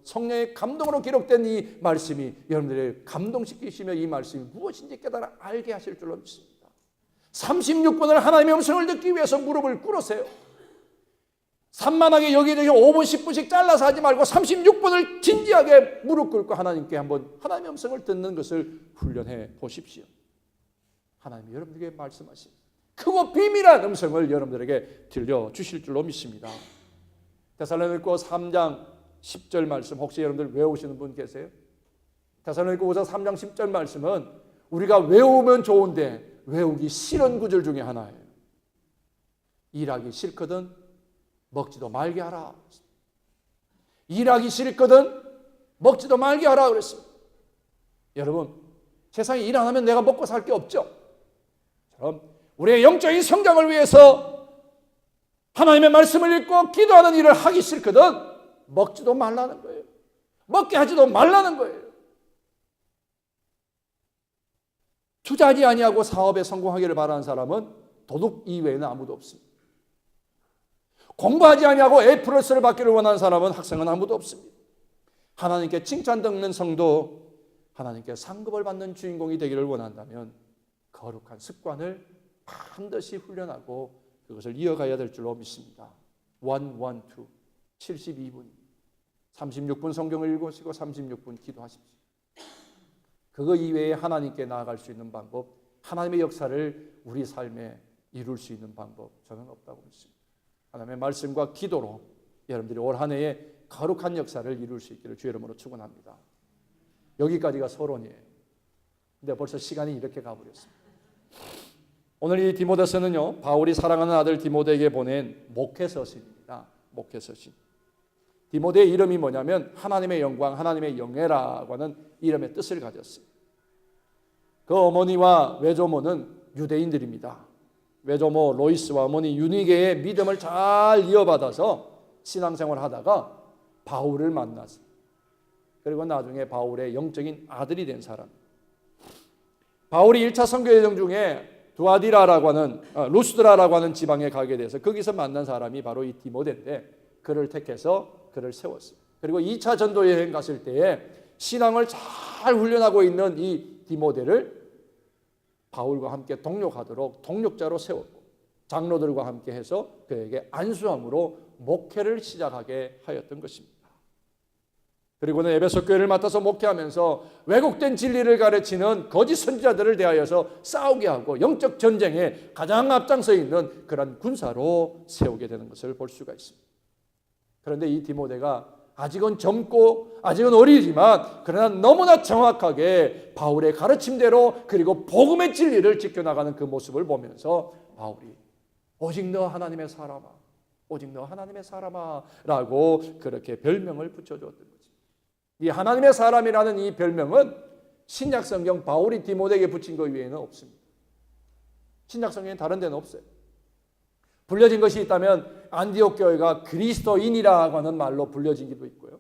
성령의 감동으로 기록된 이 말씀이 여러분들을 감동시키시며 이 말씀이 무엇인지 깨달아 알게 하실 줄로 믿습니다. 36분을 하나님의 음성을 듣기 위해서 무릎을 꿇으세요. 산만하게 여기저기 5분 10분씩 잘라서 하지 말고 36분을 진지하게 무릎 꿇고 하나님께 한번 하나님의 음성을 듣는 것을 훈련해 보십시오. 하나님이 여러분들에게 말씀하신 크고 비밀한 음성을 여러분들에게 들려주실 줄로 믿습니다. 데살로니가서 3장 10절 말씀 혹시 여러분들 외우시는 분 계세요? 데살로니가서 3장 10절 말씀은 우리가 외우면 좋은데 외우기 싫은 구절 중에 하나예요. 일하기 싫거든 먹지도 말게 하라. 일하기 싫거든 먹지도 말게 하라 그랬습니다. 여러분 세상에 일 안 하면 내가 먹고 살 게 없죠. 그럼 우리의 영적인 성장을 위해서 하나님의 말씀을 읽고 기도하는 일을 하기 싫거든 먹지도 말라는 거예요. 먹게 하지도 말라는 거예요. 투자하지 아니하고 사업에 성공하기를 바라는 사람은 도둑 이외에는 아무도 없습니다. 공부하지 아니하고 A+를 받기를 원하는 사람은 학생은 아무도 없습니다. 하나님께 칭찬 듣는 성도, 하나님께 상급을 받는 주인공이 되기를 원한다면 거룩한 습관을 반드시 훈련하고 그것을 이어가야 될 줄로 믿습니다. 72분 36분 성경을 읽으시고 36분 기도하십시오. 그거 이외에 하나님께 나아갈 수 있는 방법, 하나님의 역사를 우리 삶에 이룰 수 있는 방법 저는 없다고 믿습니다. 하나님의 말씀과 기도로 여러분들이 올 한 해에 거룩한 역사를 이룰 수 있기를 주의 이름으로 축원합니다. 여기까지가 서론이에요. 근데 벌써 시간이 이렇게 가버렸습니다. 오늘 이 디모데서는요, 바울이 사랑하는 아들 디모데에게 보낸 목회서신입니다. 목회서신. 디모데의 이름이 뭐냐면 하나님의 영광, 하나님의 영예라고 하는 이름의 뜻을 가졌어요. 그 어머니와 외조모는 유대인들입니다. 외조모 로이스와 어머니 유니게의 믿음을 잘 이어받아서 신앙생활을 하다가 바울을 만났어요. 그리고 나중에 바울의 영적인 아들이 된 사람. 바울이 1차 선교 여정 중에 두아디라라고 하는 루스드라라고 하는 지방에 가게 돼서 거기서 만난 사람이 바로 이 디모데인데 그를 택해서 그를 세웠어요. 그리고 2차 전도 여행 갔을 때에 신앙을 잘 훈련하고 있는 이 디모데를 바울과 함께 동력하도록 동력자로 세웠고 장로들과 함께 해서 그에게 안수함으로 목회를 시작하게 하였던 것입니다. 그리고는 에베소 교회를 맡아서 목회하면서 왜곡된 진리를 가르치는 거짓 선지자들을 대하여서 싸우게 하고 영적 전쟁에 가장 앞장서 있는 그런 군사로 세우게 되는 것을 볼 수가 있습니다. 그런데 이 디모데가 아직은 젊고 아직은 어리지만 그러나 너무나 정확하게 바울의 가르침대로 그리고 복음의 진리를 지켜나가는 그 모습을 보면서 바울이 오직 너 하나님의 사람아, 오직 너 하나님의 사람아 라고 그렇게 별명을 붙여줬던 거죠. 이 하나님의 사람이라는 이 별명은 신약성경 바울이 디모데에게 붙인 것 외에는 없습니다. 신약성경에 다른 데는 없어요. 불려진 것이 있다면 안디옥 교회가 그리스도인이라고 하는 말로 불려진 것도 있고요.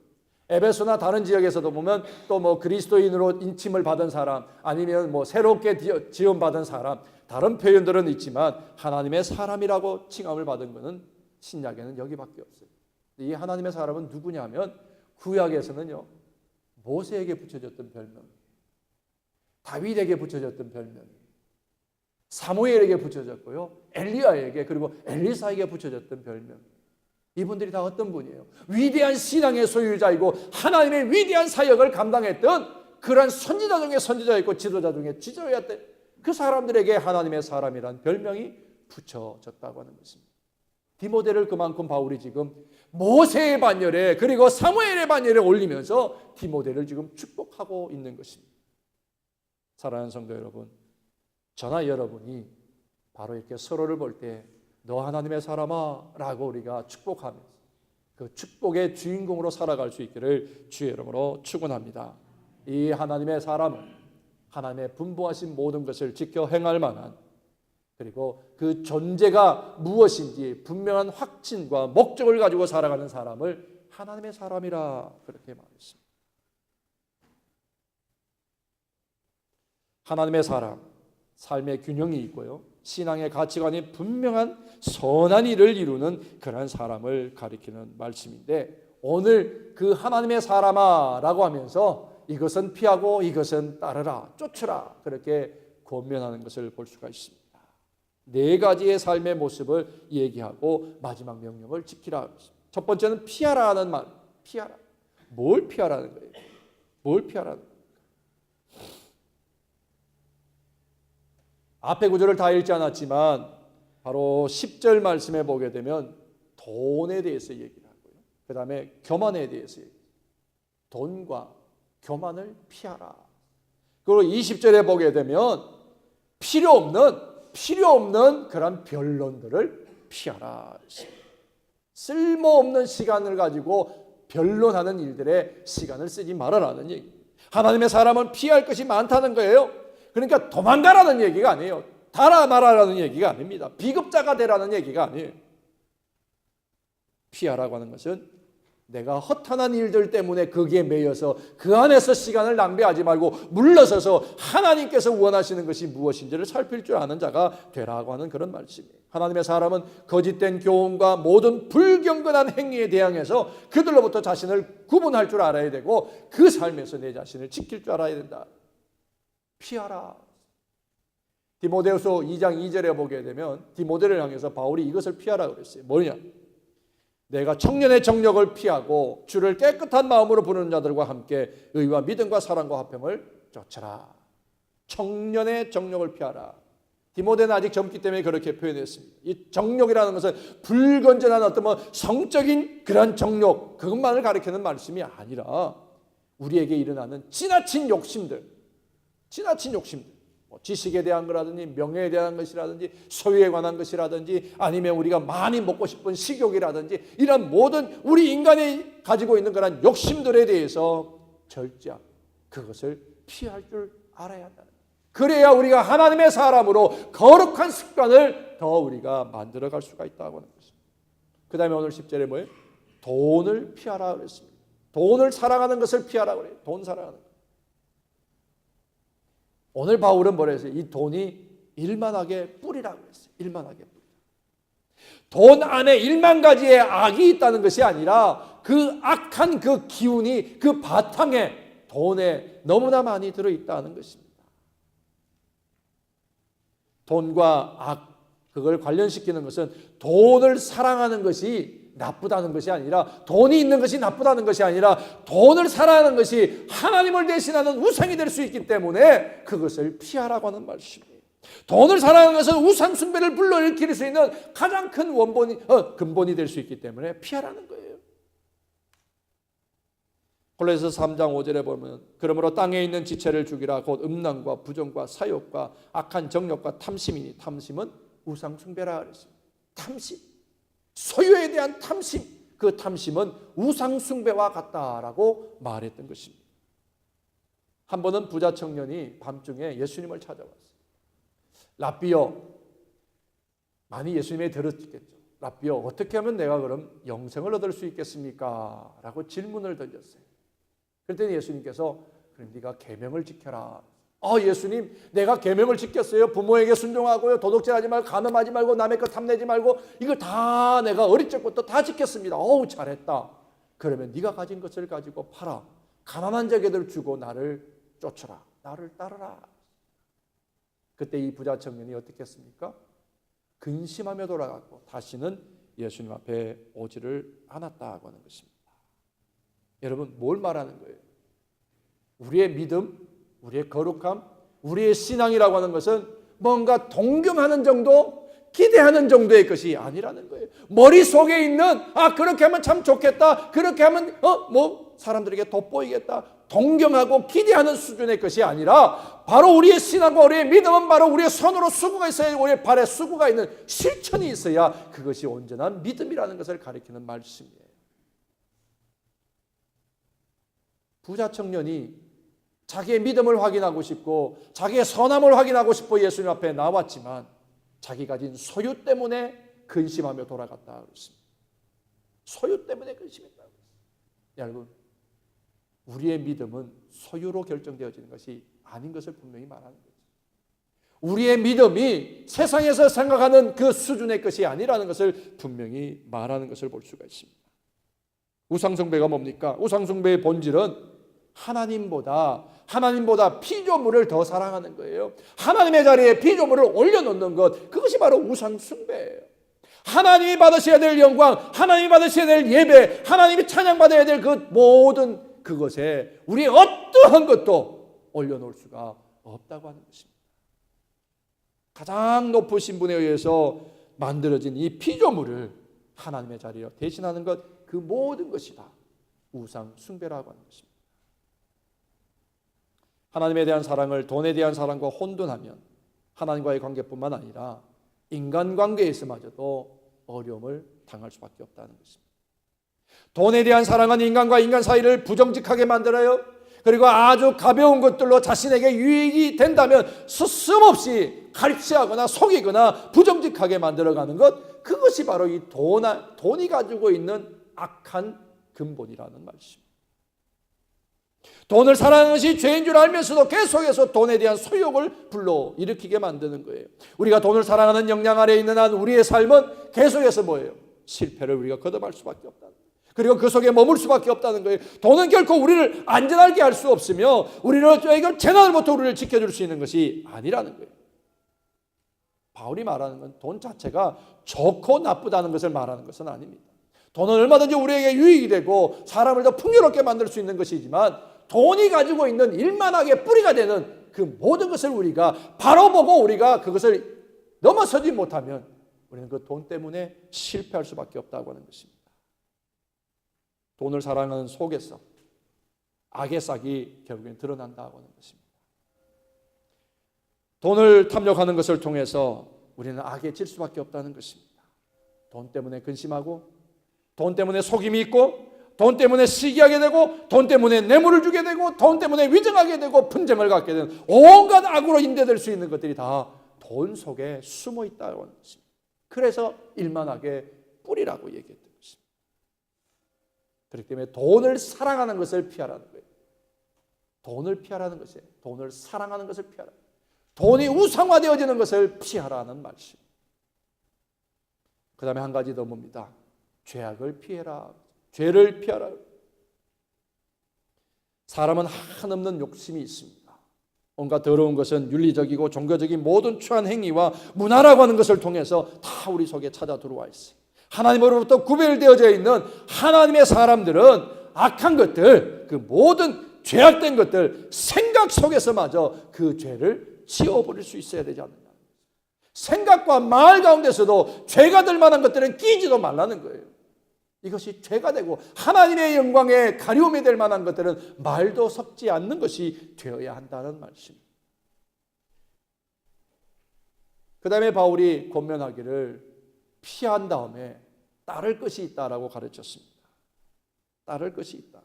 에베소나 다른 지역에서도 보면 또 뭐 그리스도인으로 인침을 받은 사람, 아니면 뭐 새롭게 지원받은 사람, 다른 표현들은 있지만 하나님의 사람이라고 칭함을 받은 것은 신약에는 여기밖에 없어요. 이 하나님의 사람은 누구냐면 구약에서는요, 모세에게 붙여졌던 별명, 다윗에게 붙여졌던 별명, 사무엘에게 붙여졌고요, 엘리야에게, 그리고 엘리사에게 붙여졌던 별명. 이분들이 다 어떤 분이에요? 위대한 신앙의 소유자이고 하나님의 위대한 사역을 감당했던 그러한 선지자 중에 선지자였고 지도자 중에 지도자였던 그 사람들에게 하나님의 사람이란 별명이 붙여졌다고 하는 것입니다. 디모데를 그만큼 바울이 지금 모세의 반열에, 그리고 사무엘의 반열에 올리면서 디모데를 지금 축복하고 있는 것입니다. 사랑하는 성도 여러분, 저나 여러분이 바로 이렇게 서로를 볼 때 너 하나님의 사람아 라고 우리가 축복하면서 그 축복의 주인공으로 살아갈 수 있기를 주의 이름으로 축원합니다. 이 하나님의 사람은 하나님의 분부하신 모든 것을 지켜 행할 만한, 그리고 그 존재가 무엇인지 분명한 확신과 목적을 가지고 살아가는 사람을 하나님의 사람이라 그렇게 말했습니다. 하나님의 사람, 삶의 균형이 있고요, 신앙의 가치관이 분명한 선한 일을 이루는 그런 사람을 가리키는 말씀인데, 오늘 그 하나님의 사람아 라고 하면서 이것은 피하고 이것은 따르라, 쫓으라, 그렇게 권면하는 것을 볼 수가 있습니다. 네 가지의 삶의 모습을 얘기하고 마지막 명령을 지키라. 첫 번째는 피하라는 말. 피하라. 뭘 피하라는 거예요? 뭘 피하라는 거예요? 앞에 구절을 다 읽지 않았지만 바로 10절 말씀에 보게 되면 돈에 대해서 얘기를 하고요, 그 다음에 교만에 대해서 얘기해요. 돈과 교만을 피하라. 그리고 20절에 보게 되면 필요 없는 그런 변론들을 피하라. 쓸모없는 시간을 가지고 변론하는 일들에 시간을 쓰지 말아라는 얘기. 하나님의 사람은 피할 것이 많다는 거예요. 그러니까 도망가라는 얘기가 아니에요. 달아 말아라는 얘기가 아닙니다. 비급자가 되라는 얘기가 아니에요. 피하라고 하는 것은 내가 허탄한 일들 때문에 거기에 매여서 그 안에서 시간을 낭비하지 말고 물러서서 하나님께서 원하시는 것이 무엇인지를 살필 줄 아는 자가 되라고 하는 그런 말씀이에요. 하나님의 사람은 거짓된 교훈과 모든 불경건한 행위에 대항해서 그들로부터 자신을 구분할 줄 알아야 되고 그 삶에서 내 자신을 지킬 줄 알아야 된다. 피하라. 디모데후서 2장 2절에 보게 되면 디모데를 향해서 바울이 이것을 피하라 그랬어요. 뭐냐? 내가 청년의 정력을 피하고 주를 깨끗한 마음으로 부르는 자들과 함께 의와 믿음과 사랑과 화평을 쫓아라. 청년의 정력을 피하라. 디모데는 아직 젊기 때문에 그렇게 표현했습니다. 이 정력이라는 것은 불건전한 어떤 뭐 성적인 그런 정력, 그것만을 가리키는 말씀이 아니라 우리에게 일어나는 지나친 욕심들, 뭐 지식에 대한 거라든지 명예에 대한 것이라든지 소유에 관한 것이라든지 아니면 우리가 많이 먹고 싶은 식욕이라든지 이런 모든 우리 인간이 가지고 있는 그런 욕심들에 대해서 절제하고 그것을 피할 줄 알아야 한다. 그래야 우리가 하나님의 사람으로 거룩한 습관을 더 우리가 만들어갈 수가 있다고 하는 것입니다. 그 다음에 오늘 10절에 뭐예요? 돈을 피하라 그랬습니다. 돈을 사랑하는 것을 피하라 그래요. 돈 사랑하는 것. 오늘 바울은 뭐라 했어요? 이 돈이 일만하게 뿌리라고 했어요. 일만하게 뿌리. 돈 안에 1만 가지의 악이 있다는 것이 아니라 그 악한 그 기운이 그 바탕에 돈에 너무나 많이 들어있다는 것입니다. 돈과 악, 그걸 관련시키는 것은 돈을 사랑하는 것이 나쁘다는 것이 아니라, 돈이 있는 것이 나쁘다는 것이 아니라 돈을 사랑하는 것이 하나님을 대신하는 우상이 될 수 있기 때문에 그것을 피하라고 하는 말씀이에요. 돈을 사랑하는 것은 우상 숭배를 불러일으킬 수 있는 가장 큰 근본이 될 수 있기 때문에 피하라는 거예요. 골로새서 3장 5절에 보면 그러므로 땅에 있는 지체를 죽이라. 곧 음란과 부정과 사욕과 악한 정욕과 탐심이니, 탐심은 우상 숭배라 그랬습니다. 탐심, 소유에 대한 탐심, 그 탐심은 우상 숭배와 같다라고 말했던 것입니다. 한 번은 부자 청년이 밤중에 예수님을 찾아왔어요. 랍비여, 많이 예수님에 들었겠죠. 랍비여, 어떻게 하면 내가 그럼 영생을 얻을 수 있겠습니까? 라고 질문을 던졌어요. 그랬더니 예수님께서 그럼 네가 계명을 지켜라. 예수님, 내가 계명을 지켰어요. 부모에게 순종하고요, 도둑질하지 말고, 간음하지 말고, 남의 것 탐내지 말고, 이거 다 내가 어릴 적부터 다 지켰습니다. 잘했다. 그러면 네가 가진 것을 가지고 팔아 가난한 자에들 주고 나를 쫓아라. 나를 따르라. 그때 이 부자 청년이 어떻게 했습니까? 근심하며 돌아갔고 다시는 예수님 앞에 오지를 않았다고 하는 것입니다. 여러분, 뭘 말하는 거예요? 우리의 믿음, 우리의 거룩함, 우리의 신앙이라고 하는 것은 뭔가 동경하는 정도, 기대하는 정도의 것이 아니라는 거예요. 머릿속에 있는 그렇게 하면 참 좋겠다, 그렇게 하면 사람들에게 돋보이겠다, 동경하고 기대하는 수준의 것이 아니라 바로 우리의 신앙과 우리의 믿음은 바로 우리의 손으로 수고가 있어야, 우리의 발에 수고가 있는 실천이 있어야 그것이 온전한 믿음이라는 것을 가리키는 말씀이에요. 부자 청년이 자기의 믿음을 확인하고 싶고 자기의 선함을 확인하고 싶어 예수님 앞에 나왔지만 자기 가진 소유 때문에 근심하며 돌아갔다 그랬습니다. 소유 때문에 근심했다고 했습니다. 여러분, 우리의 믿음은 소유로 결정되어지는 것이 아닌 것을 분명히 말하는 거죠. 우리의 믿음이 세상에서 생각하는 그 수준의 것이 아니라는 것을 분명히 말하는 것을 볼 수가 있습니다. 우상숭배가 뭡니까? 우상숭배의 본질은 하나님보다 피조물을 더 사랑하는 거예요. 하나님의 자리에 피조물을 올려놓는 것, 그것이 바로 우상숭배예요. 하나님이 받으셔야 될 영광, 하나님이 받으셔야 될 예배, 하나님이 찬양받아야 될 그 모든 그것에 우리 어떠한 것도 올려놓을 수가 없다고 하는 것입니다. 가장 높으신 분에 의해서 만들어진 이 피조물을 하나님의 자리에 대신하는 것, 그 모든 것이 다 우상숭배라고 하는 것입니다. 하나님에 대한 사랑을 돈에 대한 사랑과 혼돈하면 하나님과의 관계뿐만 아니라 인간관계에서마저도 어려움을 당할 수밖에 없다는 것입니다. 돈에 대한 사랑은 인간과 인간 사이를 부정직하게 만들어요. 그리고 아주 가벼운 것들로 자신에게 유익이 된다면 스스럼없이 갈취하거나 속이거나 부정직하게 만들어가는 것, 그것이 바로 이 돈이 가지고 있는 악한 근본이라는 말씀입니다. 돈을 사랑하는 것이 죄인 줄 알면서도 계속해서 돈에 대한 소욕을 불러일으키게 만드는 거예요. 우리가 돈을 사랑하는 영향 아래에 있는 한 우리의 삶은 계속해서 뭐예요? 실패를 우리가 거듭할 수밖에 없다는 거예요. 그리고 그 속에 머물 수밖에 없다는 거예요. 돈은 결코 우리를 안전하게 할 수 없으며 우리를 재난으로부터 우리를 지켜줄 수 있는 것이 아니라는 거예요. 바울이 말하는 건 돈 자체가 좋고 나쁘다는 것을 말하는 것은 아닙니다. 돈은 얼마든지 우리에게 유익이 되고 사람을 더 풍요롭게 만들 수 있는 것이지만 돈이 가지고 있는 일만하게 뿌리가 되는 그 모든 것을 우리가 바로 보고 우리가 그것을 넘어서지 못하면 우리는 그 돈 때문에 실패할 수밖에 없다고 하는 것입니다. 돈을 사랑하는 속에서 악의 싹이 결국엔 드러난다고 하는 것입니다. 돈을 탐욕하는 것을 통해서 우리는 악에 질 수밖에 없다는 것입니다. 돈 때문에 근심하고, 돈 때문에 속임이 있고, 돈 때문에 시기하게 되고, 돈 때문에 뇌물을 주게 되고, 돈 때문에 위증하게 되고, 분쟁을 갖게 되는 온갖 악으로 인도될 수 있는 것들이 다 돈 속에 숨어 있다고 하는 것입니다. 그래서 일만하게 뿌리라고 얘기했던 것입니다. 그렇기 때문에 돈을 사랑하는 것을 피하라는 거예요. 돈을 피하라는 것이에요. 돈을 사랑하는 것을 피하라. 돈이 우상화되어지는 것을 피하라는 말씀. 그 다음에 한 가지 더 뭡니다. 죄악을 피해라. 죄를 피하라. 사람은 한없는 욕심이 있습니다. 온갖 더러운 것은 윤리적이고 종교적인 모든 추한 행위와 문화라고 하는 것을 통해서 다 우리 속에 찾아 들어와 있어요. 하나님으로부터 구별되어져 있는 하나님의 사람들은 악한 것들, 그 모든 죄악된 것들, 생각 속에서마저 그 죄를 지워버릴 수 있어야 되지 않느냐. 생각과 말 가운데서도 죄가 될 만한 것들은 끼지도 말라는 거예요. 이것이 죄가 되고 하나님의 영광에 가려움이 될 만한 것들은 말도 섞지 않는 것이 되어야 한다는 말씀. 그 다음에 바울이 권면하기를 피한 다음에 따를 것이 있다라고 가르쳤습니다. 따를 것이 있다.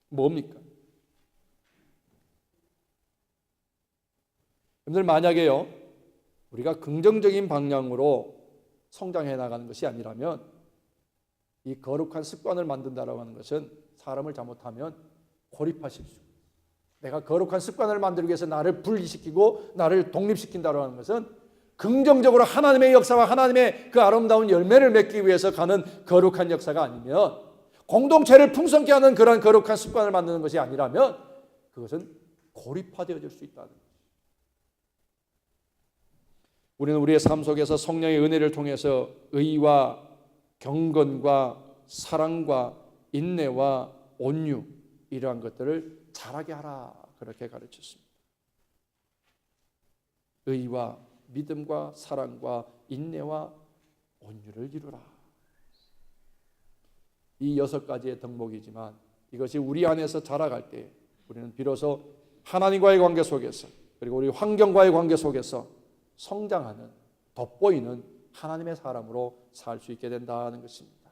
뭡니까? 여러분들, 만약에요, 우리가 긍정적인 방향으로 성장해 나가는 것이 아니라면 이 거룩한 습관을 만든다라고 하는 것은 사람을 잘못하면 고립하실 수. 내가 거룩한 습관을 만들기 위해서 나를 분리시키고 나를 독립시킨다고 하는 것은 긍정적으로 하나님의 역사와 하나님의 그 아름다운 열매를 맺기 위해서 가는 거룩한 역사가 아니면, 공동체를 풍성케 하는 그런 거룩한 습관을 만드는 것이 아니라면 그것은 고립화되어질 수 있다는 거예요. 우리는 우리의 삶 속에서 성령의 은혜를 통해서 의와 경건과 사랑과 인내와 온유, 이러한 것들을 잘하게 하라, 그렇게 가르쳤습니다. 의와 믿음과 사랑과 인내와 온유를 이루라. 이 6가지의 덕목이지만 이것이 우리 안에서 자라갈 때 우리는 비로소 하나님과의 관계 속에서, 그리고 우리 환경과의 관계 속에서 성장하는, 돋보이는 하나님의 사람으로 살 수 있게 된다는 것입니다.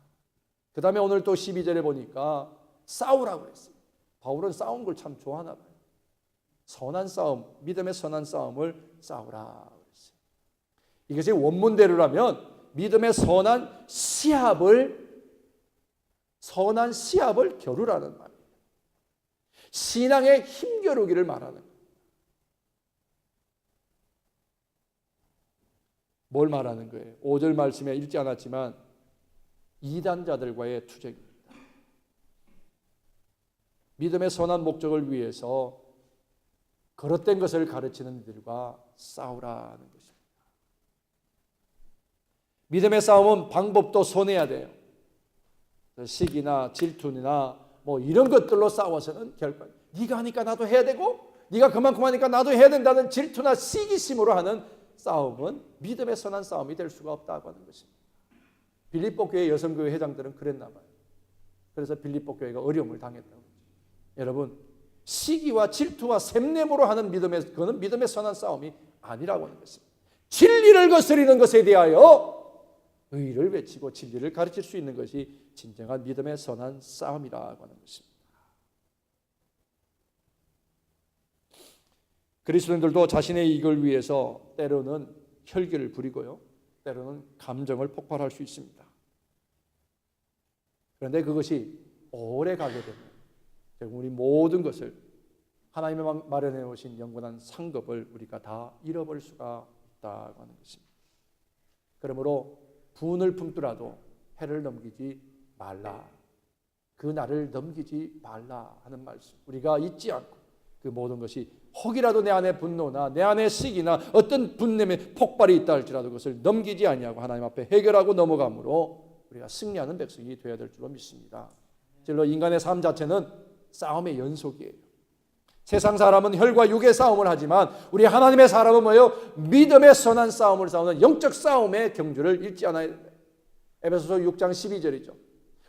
그 다음에 오늘 또 12절에 보니까 싸우라고 그랬어요. 바울은 싸우는 걸 참 좋아하나 봐요. 선한 싸움, 믿음의 선한 싸움을 싸우라 그랬어요. 이것이 원문대로라면 믿음의 선한 시합을 겨루라는 말이에요. 신앙의 힘겨루기를 말하는 거예요. 뭘 말하는 거예요? 5절 말씀에 읽지 않았지만 이단자들과의 투쟁입니다. 믿음의 선한 목적을 위해서 거릇된 것을 가르치는 이들과 싸우라는 것입니다. 믿음의 싸움은 방법도 선해야 돼요. 시기나 질투나 뭐 이런 것들로 싸워서는 결국 네가 하니까 나도 해야 되고 네가 그만큼 하니까 나도 해야 된다는 질투나 시기심으로 하는 싸움은 믿음의 선한 싸움이 될 수가 없다고 하는 것입니다. 빌립보 교회 여성교회 회장들은 그랬나 봐요. 그래서 빌립보 교회가 어려움을 당했다고. 여러분, 시기와 질투와 샘냄으로 하는 그거는 믿음의 선한 싸움이 아니라고 하는 것입니다. 진리를 거스리는 것에 대하여 의를 외치고 진리를 가르칠 수 있는 것이 진정한 믿음의 선한 싸움이라고 하는 것입니다. 그리스도인들도 자신의 이익을 위해서 때로는 혈기를 부리고요, 때로는 감정을 폭발할 수 있습니다. 그런데 그것이 오래 가게 되면 우리 모든 것을 하나님이 마련해 오신 영원한 상급을 우리가 다 잃어버릴 수가 있다고 하는 것입니다. 그러므로 분을 품더라도 해를 넘기지 말라, 그 날을 넘기지 말라 하는 말씀, 우리가 잊지 않고 그 모든 것이 혹이라도 내 안에 분노나 내 안에 시기나 어떤 분냄의 폭발이 있다 할지라도 그것을 넘기지 아니하고 하나님 앞에 해결하고 넘어감으로 우리가 승리하는 백성이 되어야 될 줄로 믿습니다. 실로 인간의 삶 자체는 싸움의 연속이에요. 세상 사람은 혈과 육의 싸움을 하지만 우리 하나님의 사람은 뭐예요? 믿음의 선한 싸움을 싸우는 영적 싸움의 경주를 잃지 않아야 된다. 에베소서 6장 12절이죠.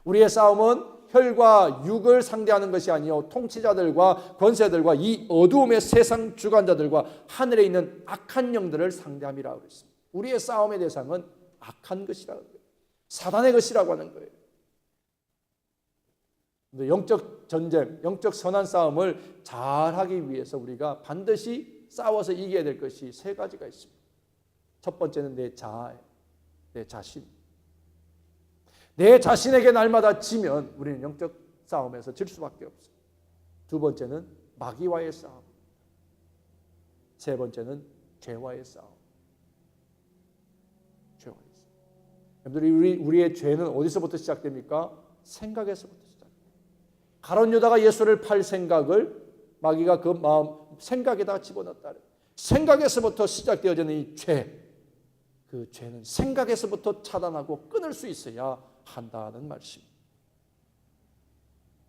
우리의 싸움은 혈과 육을 상대하는 것이 아니요 통치자들과 권세들과 이 어두움의 세상 주관자들과 하늘에 있는 악한 영들을 상대함이라고 그랬습니다. 우리의 싸움의 대상은 악한 것이라고 해요. 사단의 것이라고 하는 거예요. 영적 전쟁, 영적 선한 싸움을 잘하기 위해서 우리가 반드시 싸워서 이겨야 될 것이 3가지가 있습니다. 첫 번째는 내 자아예요. 내 자신. 내 자신에게 날마다 지면 우리는 영적 싸움에서 질 수밖에 없어요. 두 번째는 마귀와의 싸움. 세 번째는 죄와의 싸움. 죄와의 싸움. 여러분들이 우리의 죄는 어디서부터 시작됩니까? 생각에서부터 시작됩니다. 가룟 유다가 예수를 팔 생각을 마귀가 그 마음 생각에다 집어넣었다. 생각에서부터 시작되어지는 이 죄. 그 죄는 생각에서부터 차단하고 끊을 수 있어야 한다는 말씀입니다.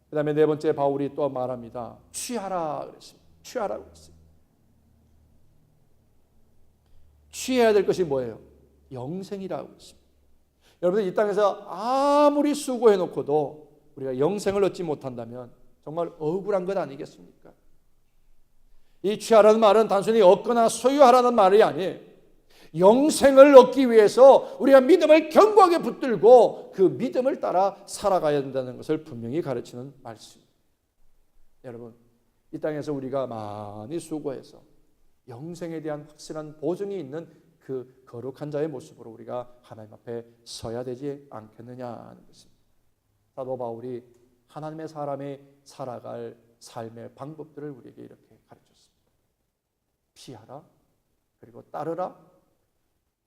그 다음에 4번째 바울이 또 말합니다. 취하라 그랬습니다. 취하라고 그랬어요. 취해야 될 것이 뭐예요? 영생이라고 그랬습니다. 여러분들 이 땅에서 아무리 수고해놓고도 우리가 영생을 얻지 못한다면 정말 억울한 것 아니겠습니까? 이 취하라는 말은 단순히 얻거나 소유하라는 말이 아니에요. 영생을 얻기 위해서 우리가 믿음을 견고하게 붙들고 그 믿음을 따라 살아가야 된다는 것을 분명히 가르치는 말씀입니다. 여러분, 이 땅에서 우리가 많이 수고해서 영생에 대한 확실한 보증이 있는 그 거룩한 자의 모습으로 우리가 하나님 앞에 서야 되지 않겠느냐 하는 것입니다. 사도 바울이 하나님의 사람이 살아갈 삶의 방법들을 우리에게 이렇게 가르쳤습니다. 피하라, 그리고 따르라,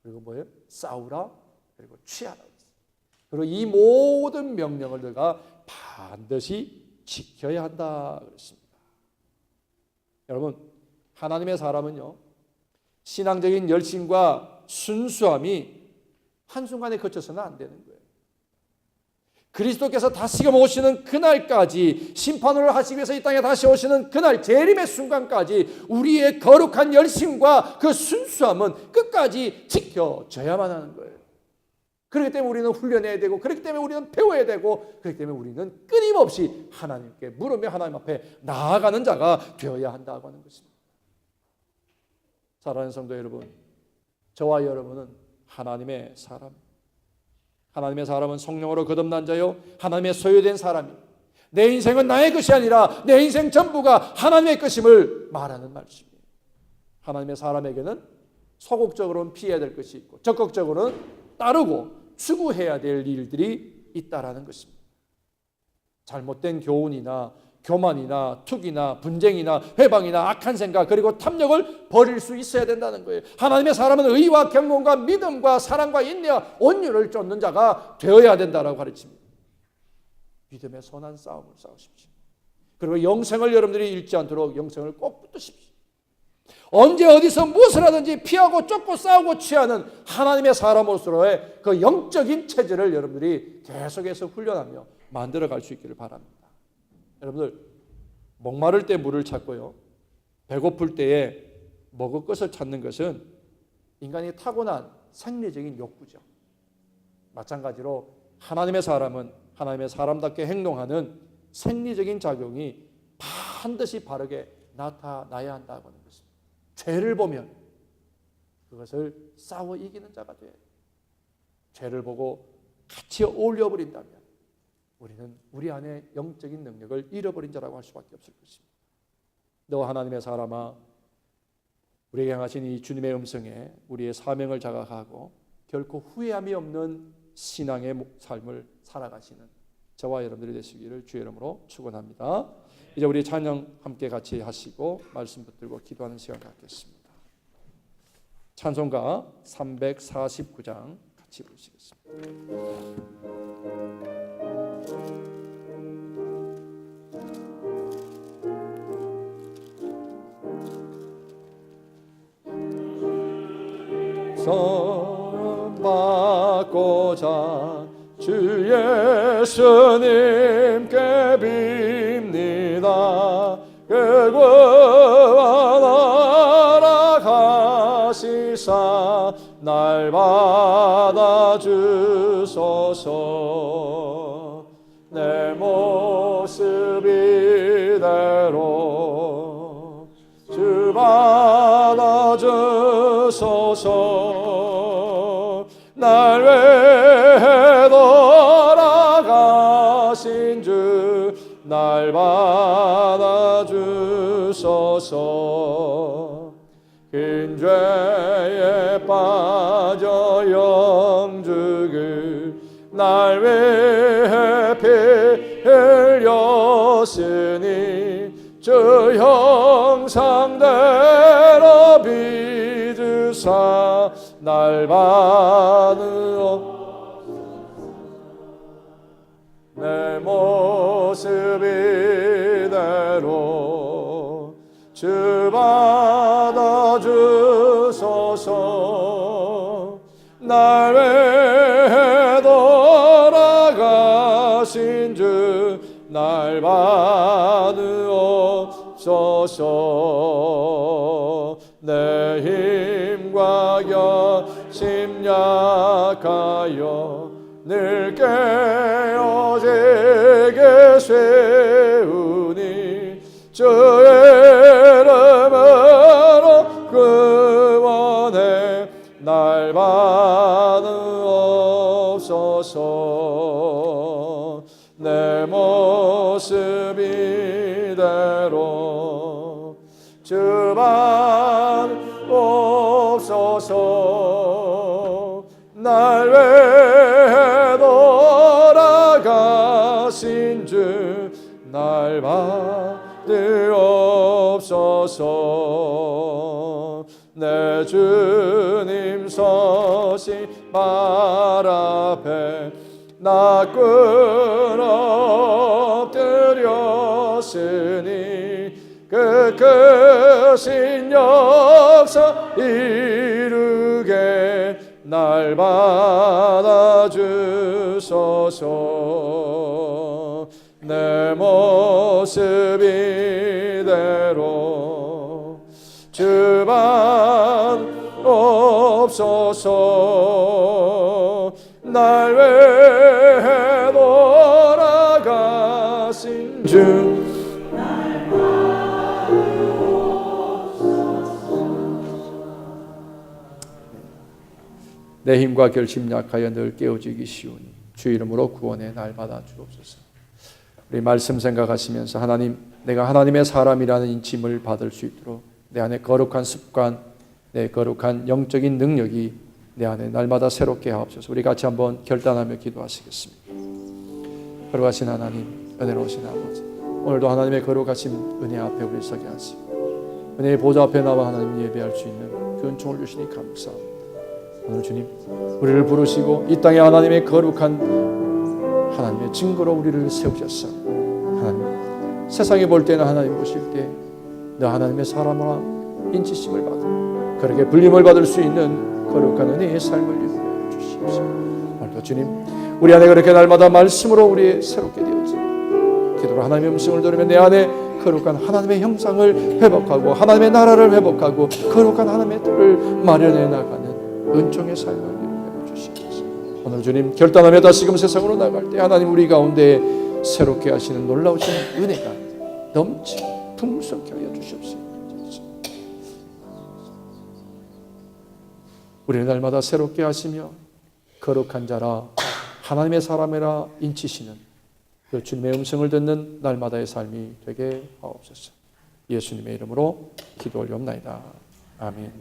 그리고 뭐예요? 싸우라, 그리고 취하라. 그리고 이 모든 명령을 너가 반드시 지켜야 한다 그랬습니다. 여러분, 하나님의 사람은요, 신앙적인 열심과 순수함이 한순간에 거쳐서는 안 되는 거예요. 그리스도께서 다시금 오시는 그날까지, 심판을 하시기 위해서 이 땅에 다시 오시는 그날 재림의 순간까지 우리의 거룩한 열심과 그 순수함은 끝까지 지켜져야만 하는 거예요. 그렇기 때문에 우리는 훈련해야 되고, 그렇기 때문에 우리는 배워야 되고, 그렇기 때문에 우리는 끊임없이 하나님께 물으며 하나님 앞에 나아가는 자가 되어야 한다고 하는 것입니다. 사랑하는 성도 여러분, 저와 여러분은 하나님의 사람, 하나님의 사람은 성령으로 거듭난 자요 하나님의 소유된 사람이, 내 인생은 나의 것이 아니라 내 인생 전부가 하나님의 것임을 말하는 말씀이에요. 하나님의 사람에게는 소극적으로는 피해야 될 것이 있고 적극적으로는 따르고 추구해야 될 일들이 있다라는 것입니다. 잘못된 교훈이나 교만이나 투기나 분쟁이나 회방이나 악한 생각 그리고 탐욕을 버릴 수 있어야 된다는 거예요. 하나님의 사람은 의와 경건과 믿음과 사랑과 인내와 온유를 쫓는 자가 되어야 된다라고 가르칩니다. 믿음의 선한 싸움을 싸우십시오. 그리고 영생을 여러분들이 잃지 않도록 영생을 꼭 붙드십시오. 언제 어디서 무엇을 하든지 피하고 쫓고 싸우고 취하는 하나님의 사람으로서의 그 영적인 체질을 여러분들이 계속해서 훈련하며 만들어갈 수 있기를 바랍니다. 여러분들, 목마를 때 물을 찾고요, 배고플 때에 먹을 것을 찾는 것은 인간이 타고난 생리적인 욕구죠. 마찬가지로 하나님의 사람은 하나님의 사람답게 행동하는 생리적인 작용이 반드시 바르게 나타나야 한다고 하는 것입니다. 죄를 보면 그것을 싸워 이기는 자가 돼야 돼요. 죄를 보고 같이 어울려 버린다면 우리는 우리 안에 영적인 능력을 잃어버린 자라고 할 수밖에 없을 것입니다. 너 하나님의 사람아, 우리에게 향하신 이 주님의 음성에 우리의 사명을 자각하고 결코 후회함이 없는 신앙의 삶을 살아가시는 저와 여러분들이 되시기를 주의 이름으로 축원합니다. 이제 우리 찬양 함께 같이 하시고 말씀 붙들고 기도하는 시간 갖겠습니다. 찬송가 349장 같이 부르시겠습니다. 선 받고자 주 예수님께 빕니다. 그 구원 허락하시사 날 받아주소서. 내 모습 이대로 주 받아주소서. 날 위해 돌아가신 주 날 받아주소서. 긴 죄에 빠져 영죽을 날 위해 피 흘렸으니 주 형상대로 빚으사 날 받으옵소서. 내 모습 이대로 주 받아주소서. 날 위해 돌아가신 주 날 받으옵소서. 내 힘과 결심 약하여 늘 깨어지게 세우니 주의 이름으로 구원해 날 받으옵소서. 내 모습 이대로 주 받으옵소서. 날 위해 돌아가신 주 날 받으옵소서. 주소서. 내 주님 서신 발 앞에 나 엎드렸으니 그 크신 역사 이루게 날 받아주소서. 내 모습 이대로 주만 없소서. 날 위해 돌아가신 주 내 힘과 결심 약하여 늘 깨어지기 쉬우니 주 이름으로 구원의 날 받아 주옵소서. 우리 말씀 생각하시면서 하나님, 내가 하나님의 사람이라는 인침을 받을 수 있도록 내 안에 거룩한 습관, 내 거룩한 영적인 능력이 내 안에 날마다 새롭게 하옵소서. 우리 같이 한번 결단하며 기도하시겠습니다. 거룩하신 하나님, 은혜로우신 아버지, 오늘도 하나님의 거룩하신 은혜 앞에 우리 서게 하시고 은혜의 보좌 앞에 나와 하나님 예배할 수 있는 그 은총을 주시니 감사합니다. 오늘 주님, 우리를 부르시고 이 땅에 하나님의 거룩한 하나님의 증거로 우리를 세우셨사. 하나님, 세상에 볼 때는 하나님 보실 때 너 하나님의 사람으로 인치심을 받아 그렇게 불림을 받을 수 있는 거룩한 은혜의 삶을 이루어 주시옵소서. 오늘도 주님, 우리 안에 그렇게 날마다 말씀으로 우리 새롭게 되어지 기도로 하나님의 음성을 들으면 내 안에 거룩한 하나님의 형상을 회복하고 하나님의 나라를 회복하고 거룩한 하나님의 뜻을 마련해 나가는 은총의 삶을 이루어 주시옵소서. 오늘 주님, 결단하며 다시금 세상으로 나갈 때 하나님 우리 가운데 새롭게 하시는 놀라우신 은혜가 넘치고 풍성케 하여 주시옵소서. 우리는 날마다 새롭게 하시며 거룩한 자라 하나님의 사람이라 인치시는 그 주님의 음성을 듣는 날마다의 삶이 되게 하옵소서. 예수님의 이름으로 기도 올리옵나이다. 아멘.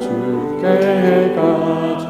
주께 가자.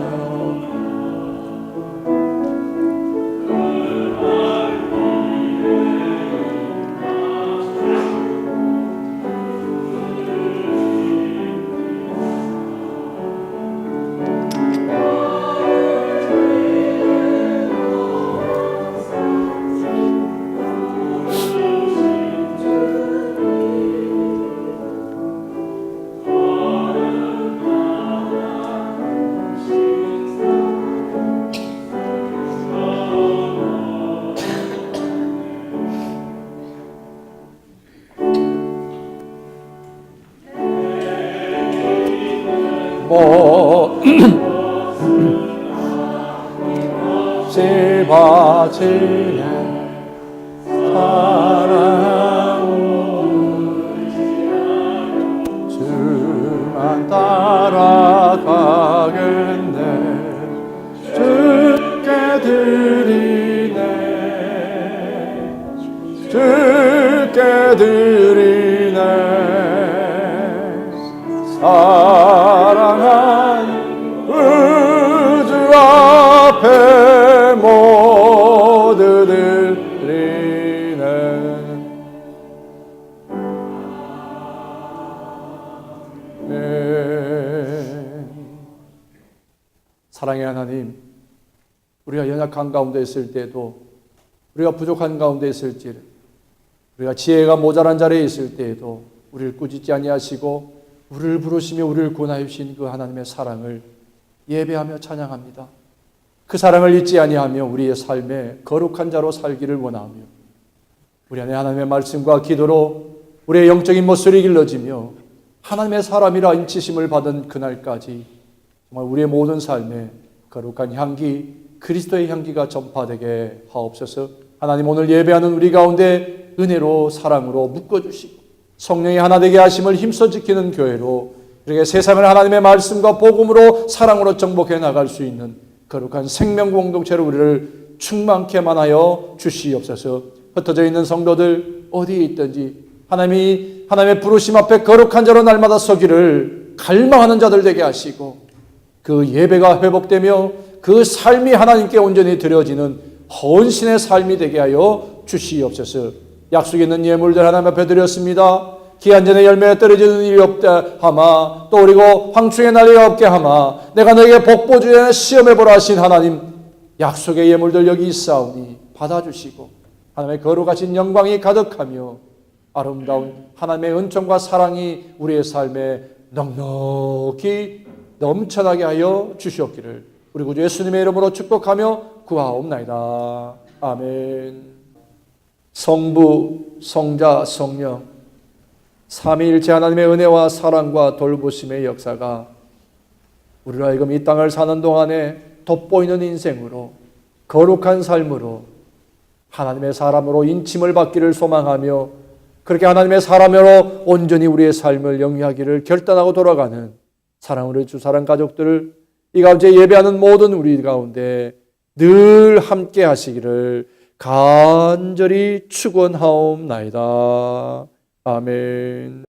바치네 사랑하오 주만 따라가겠네 주께 드리네 주께 드리네 사랑한 우주 앞에 모두 드리네. 사랑의 하나님, 우리가 연약한 가운데 있을 때도, 우리가 부족한 가운데 있을지, 우리가 지혜가 모자란 자리에 있을 때에도 우리를 꾸짖지 아니하시고 우리를 부르시며 우리를 구원하여 주신 그 하나님의 사랑을 예배하며 찬양합니다. 그 사랑을 잊지 아니하며 우리의 삶에 거룩한 자로 살기를 원하며 우리 안에 하나님의 말씀과 기도로 우리의 영적인 모습이 길러지며 하나님의 사람이라 인치심을 받은 그날까지 정말 우리의 모든 삶에 거룩한 향기, 그리스도의 향기가 전파되게 하옵소서. 하나님, 오늘 예배하는 우리 가운데 은혜로 사랑으로 묶어주시고 성령이 하나 되게 하심을 힘써 지키는 교회로 이렇게 세상을 하나님의 말씀과 복음으로 사랑으로 정복해 나갈 수 있는 거룩한 생명 공동체로 우리를 충만케만 하여 주시옵소서. 흩어져 있는 성도들 어디에 있든지 하나님의 부르심 앞에 거룩한 자로 날마다 서기를 갈망하는 자들 되게 하시고 그 예배가 회복되며 그 삶이 하나님께 온전히 드려지는 헌신의 삶이 되게 하여 주시옵소서. 약속에 있는 예물들 하나님 앞에 드렸습니다. 기한 전에 열매가 떨어지는 일이 없다 하마, 또 그리고 황충의 난리가 없게 하마, 내가 너에게 복보 주에 시험해 보라 하신 하나님, 약속의 예물들 여기 있사오니 받아주시고 하나님의 거룩하신 영광이 가득하며 아름다운 하나님의 은총과 사랑이 우리의 삶에 넉넉히 넘쳐나게 하여 주시옵기를 우리 구주 예수님의 이름으로 축복하며 구하옵나이다. 아멘. 성부, 성자, 성령 삼위일체 하나님의 은혜와 사랑과 돌보심의 역사가 우리로 하여금 이 땅을 사는 동안에 돋보이는 인생으로 거룩한 삶으로 하나님의 사람으로 인침을 받기를 소망하며 그렇게 하나님의 사람으로 온전히 우리의 삶을 영위하기를 결단하고 돌아가는 사랑하는 주 사랑 가족들을 이 가운데 예배하는 모든 우리 가운데 늘 함께 하시기를 간절히 축원하옵나이다. 아멘.